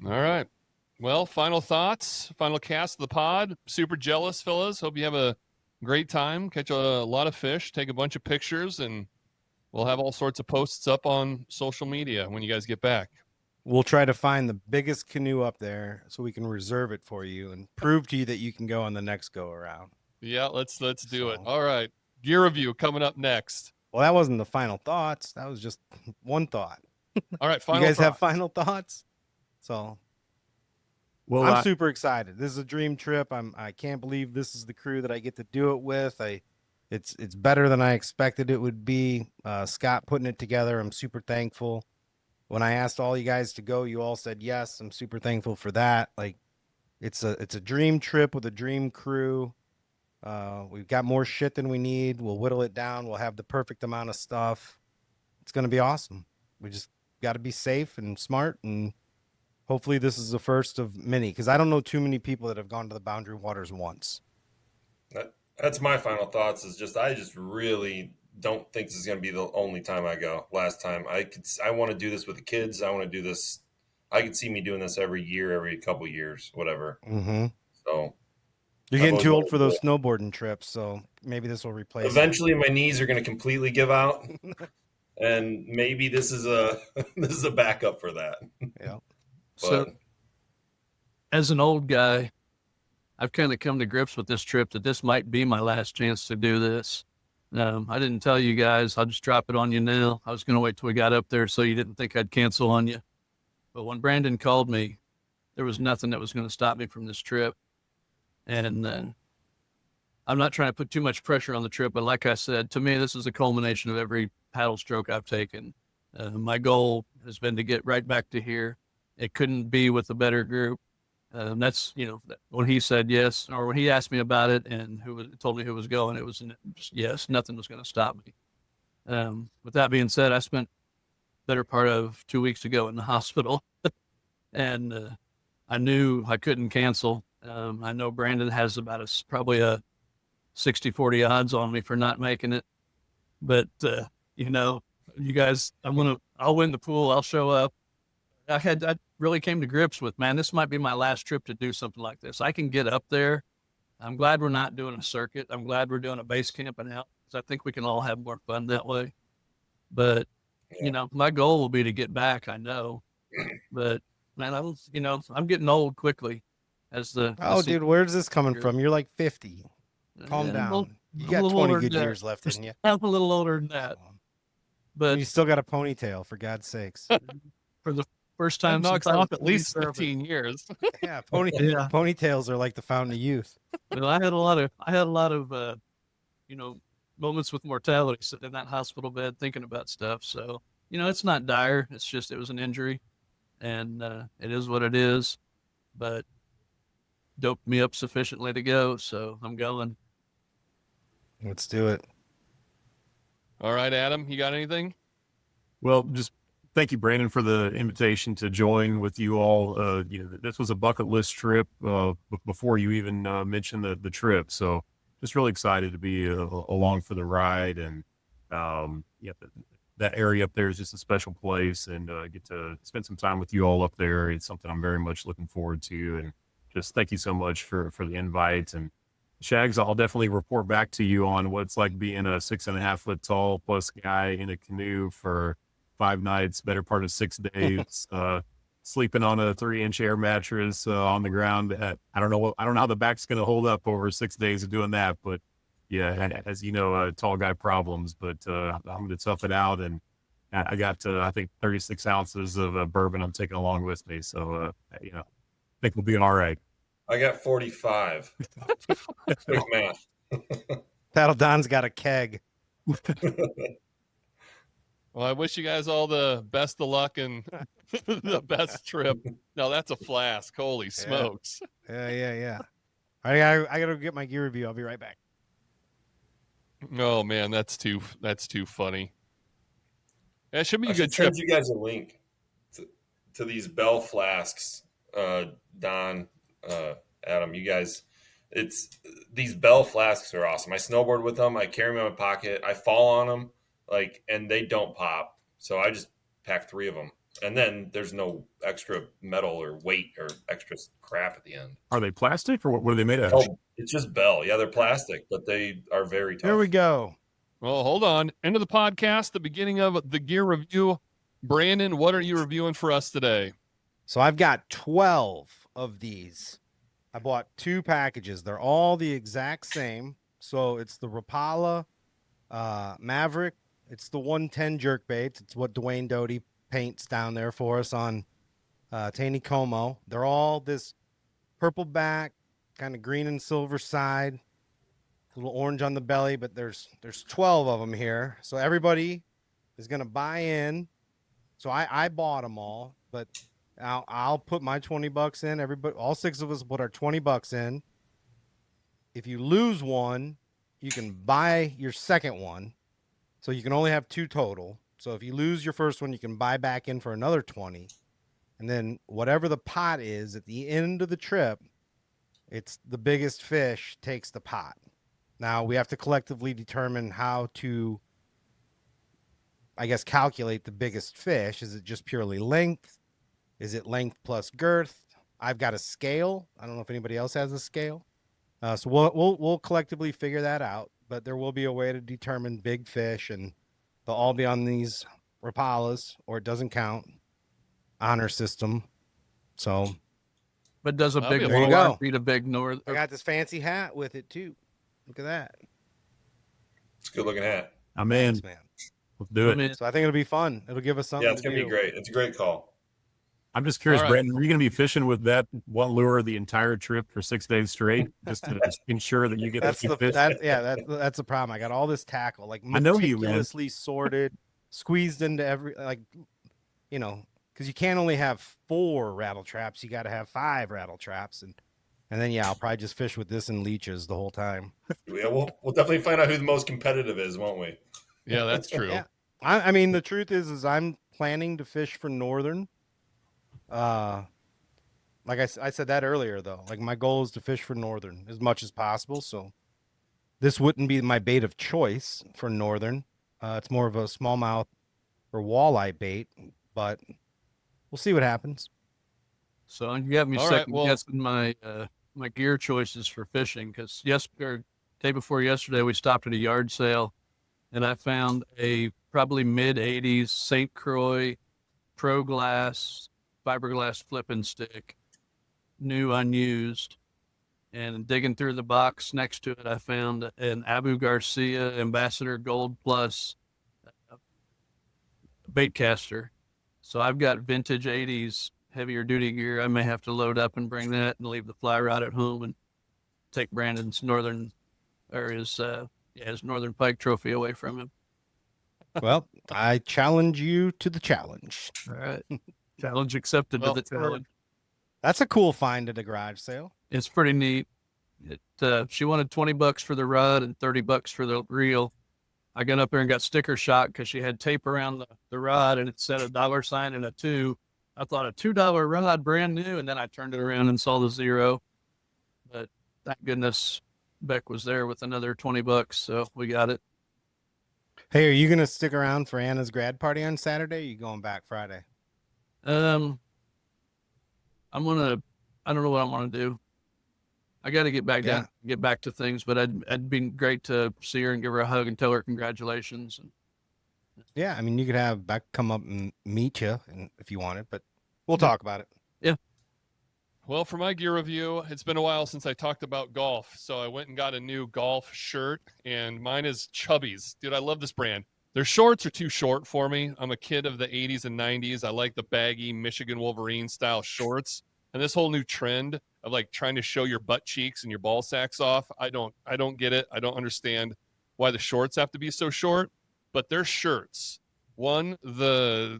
All right. Well, final thoughts, final cast of the pod. Super jealous, fellas. Hope you have a great time. Catch a lot of fish, take a bunch of pictures, and we'll have all sorts of posts up on social media when you guys get back. We'll try to find the biggest canoe up there so we can reserve it for you and prove to you that you can go on the next go around. Yeah, let's do it. So- All right. Gear review coming up next. Well, that wasn't the final thoughts. That was just one thought. All right, You final guys have thoughts. final thoughts? So Well, I'm super excited. This is a dream trip. I can't believe this is the crew that I get to do it with. It's better than I expected it would be. Scott putting it together. I'm super thankful. When I asked all you guys to go, you all said yes. I'm super thankful for that. Like, it's a dream trip with a dream crew. We've got more shit than we need. We'll whittle it down. We'll have the perfect amount of stuff. It's gonna be awesome. We just got to be safe and smart, and hopefully this is the first of many, because I don't know too many people that have gone to the Boundary Waters once. That's my final thoughts. I just really don't think this is going to be the only time I go. Last time I want to do this with the kids. I want to do this. I could see me doing this every year, every couple years, whatever. Mm-hmm. So You're I've getting always too old wanted for to those do snowboarding trips, so maybe this will replace it. eventually my knees are going to completely give out, and maybe this is a backup for that. Yeah. So, But as an old guy, I've kind of come to grips with this trip that this might be my last chance to do this. I didn't tell you guys. I'll just drop it on you now. I was going to wait till we got up there so you didn't think I'd cancel on you. But when Brandon called me, there was nothing that was going to stop me from this trip. And I'm not trying to put too much pressure on the trip, but like I said, to me, this is a culmination of every paddle stroke I've taken. My goal has been to get right back to here. It couldn't be with a better group. That's, when he said yes, or when he asked me about it and told me who was going, it was just yes, nothing was going to stop me. With that being said, I spent better part of 2 weeks ago in the hospital, and I knew I couldn't cancel. I know Brandon has about probably a 60-40 odds on me for not making it, but you guys, I'll win the pool. I'll show up. I really came to grips with, man, this might be my last trip to do something like this. I can get up there. I'm glad we're not doing a circuit. I'm glad we're doing a base camp and out, because I think we can all have more fun that way. But, my goal will be to get back, I know. But, man, I'm getting old quickly. Dude, where's this coming from? You're like 50. Calm down. Well, You I'm got a little 20 older good than that. years left in you. I'm a little older than that. But You still got a ponytail, for God's sakes. for the first That time knocks since I off was at least 37. 15 years. Yeah, Yeah. ponytails are like the fountain of youth. Well, I had a lot of moments with mortality sitting in that hospital bed thinking about stuff. So, it's not dire. It's just, it was an injury, and it is what it is. But doped me up sufficiently to go. So I'm going. Let's do it. All right, Adam, you got anything? Well, just thank you, Brandon, for the invitation to join with you all. This was a bucket list trip before you even mentioned the trip. So just really excited to be along for the ride. And that area up there is just a special place, and get to spend some time with you all up there. It's something I'm very much looking forward to. And just thank you so much for the invite. And Shags, I'll definitely report back to you on what it's like being a 6.5 foot tall plus guy in a canoe for 5 nights, better part of 6 days, sleeping on a 3-inch air mattress on the ground. I don't know how the back's going to hold up over 6 days of doing that, but yeah, as you know, tall guy problems, but I'm going to tough it out. And I got, I think 36 ounces of bourbon I'm taking along with me. So, I think we'll be all right. I got 45. Quick math. Paddle Don's got a keg. Well, I wish you guys all the best of luck and the best trip. No, that's a flask. Holy smokes. Yeah. I got to get my gear review. I'll be right back. Oh man, that's too funny. That should be a I good should trip. send you guys a link to these Bell flasks, Don, Adam. You guys, these Bell flasks are awesome. I snowboard with them. I carry them in my pocket. I fall on them, and they don't pop. So I just pack 3 of them, and then there's no extra metal or weight or extra crap at the end. Are they plastic, or what are they made out of? Oh, it's just Bell. Yeah, they're plastic, but they are very tough. Here we go. Well, hold on. End of the podcast, the beginning of the gear review. Brandon, what are you reviewing for us today? So I've got 12 of these. I bought 2 packages. They're all the exact same. So it's the Rapala Maverick. It's the 110 jerkbaits. It's what Dwayne Doty paints down there for us on Taney Como. They're all this purple back, kind of green and silver side, a little orange on the belly, but there's 12 of them here. So everybody is going to buy in. So I bought them all, but I'll put my $20 in. Everybody, all 6 of us put our $20 in. If you lose one, you can buy your second one. So you can only have 2 total. So if you lose your first one, you can buy back in for another 20. And then whatever the pot is at the end of the trip, it's the biggest fish takes the pot. Now we have to collectively determine how to, I guess, calculate the biggest fish. Is it just purely length? Is it length plus girth? I've got a scale. I don't know if anybody else has a scale. So we'll collectively figure that out. But there will be a way to determine big fish, and they'll all be on these Rapalas, or it doesn't count. Honor system. So, But does a That'll big be a There you go. Walmart beat a big North? I got this fancy hat with it too. Look at that. It's a good looking hat. I'm in. Thanks, man. Let's do it. I mean, So I think it'll be fun. It'll give us something. Yeah, it's to gonna be do. great. It's a great call. I'm just curious, All right. Brandon, are you going to be fishing with that one lure the entire trip for 6 days straight, just to ensure that you get That's the the fish? that's the problem. I got all this tackle, like I know you, man. meticulously sorted, squeezed into every, because you can't only have 4 rattle traps. You got to have 5 rattle traps, and then I'll probably just fish with this and leeches the whole time. Yeah, we'll definitely find out who the most competitive is, won't we? Yeah, that's true. Yeah. I mean, the truth is I'm planning to fish for Northern. Like I said that earlier, though. Like, my goal is to fish for Northern as much as possible. So this wouldn't be my bait of choice for Northern. It's more of a smallmouth or walleye bait, but we'll see what happens. so you got me All right, second well- guessing my gear choices for fishing, because day before yesterday we stopped at a yard sale, and I found a probably mid 80s St. Croix Pro Glass fiberglass flipping stick, new unused. And digging through the box next to it, I found an Abu Garcia Ambassador Gold Plus bait caster. So I've got vintage 80s heavier duty gear. I may have to load up and bring that and leave the fly rod at home and take Brandon's his Northern Pike trophy away from him. Well, I challenge you to the challenge. All right. Challenge accepted Well, to the challenge. That's a cool find at a garage sale. It's pretty neat. She wanted $20 for the rod and $30 for the reel. I got up there and got sticker shock because she had tape around the rod and it said $sign and a 2. I thought a $2 rod, brand new, and then I turned it around and saw the 0. But thank goodness Beck was there with another $20, so we got it. Hey, are you gonna stick around for Anna's grad party on Saturday? Or are you going back Friday? I don't know what I'm gonna do. I got to get back down, get back to things, but it'd be great to see her and give her a hug and tell her congratulations. Yeah, I mean, you could have Beck come up and meet you if you wanted, but we'll talk about it. Yeah. Well, for my gear review, it's been a while since I talked about golf, so I went and got a new golf shirt, and mine is Chubby's. Dude, I love this brand. Their shorts are too short for me. I'm a kid of the 80s and 90s. I like the baggy Michigan Wolverine style shorts, and this whole new trend of like trying to show your butt cheeks and your ball sacks off. I don't get it. I don't understand why the shorts have to be so short, but their shirts, one, the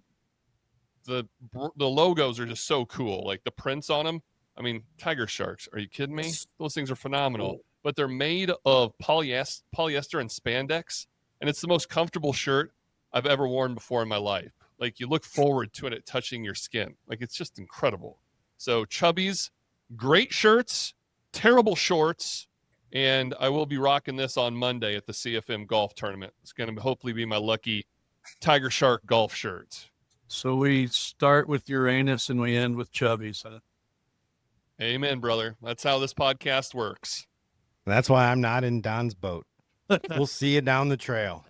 logos are just so cool. Like the prints on them. I mean, tiger sharks. Are you kidding me? Those things are phenomenal, but they're made of polyester and spandex. And it's the most comfortable shirt I've ever worn before in my life. Like you look forward to it touching your skin. Like it's just incredible. So Chubby's, great shirts, terrible shorts, and I will be rocking this on Monday at the CFM golf tournament. It's going to hopefully be my lucky Tiger Shark golf shirt. So we start with Uranus and we end with Chubby's. Huh? Amen, brother. That's how this podcast works. That's why I'm not in Don's boat. We'll see you down the trail.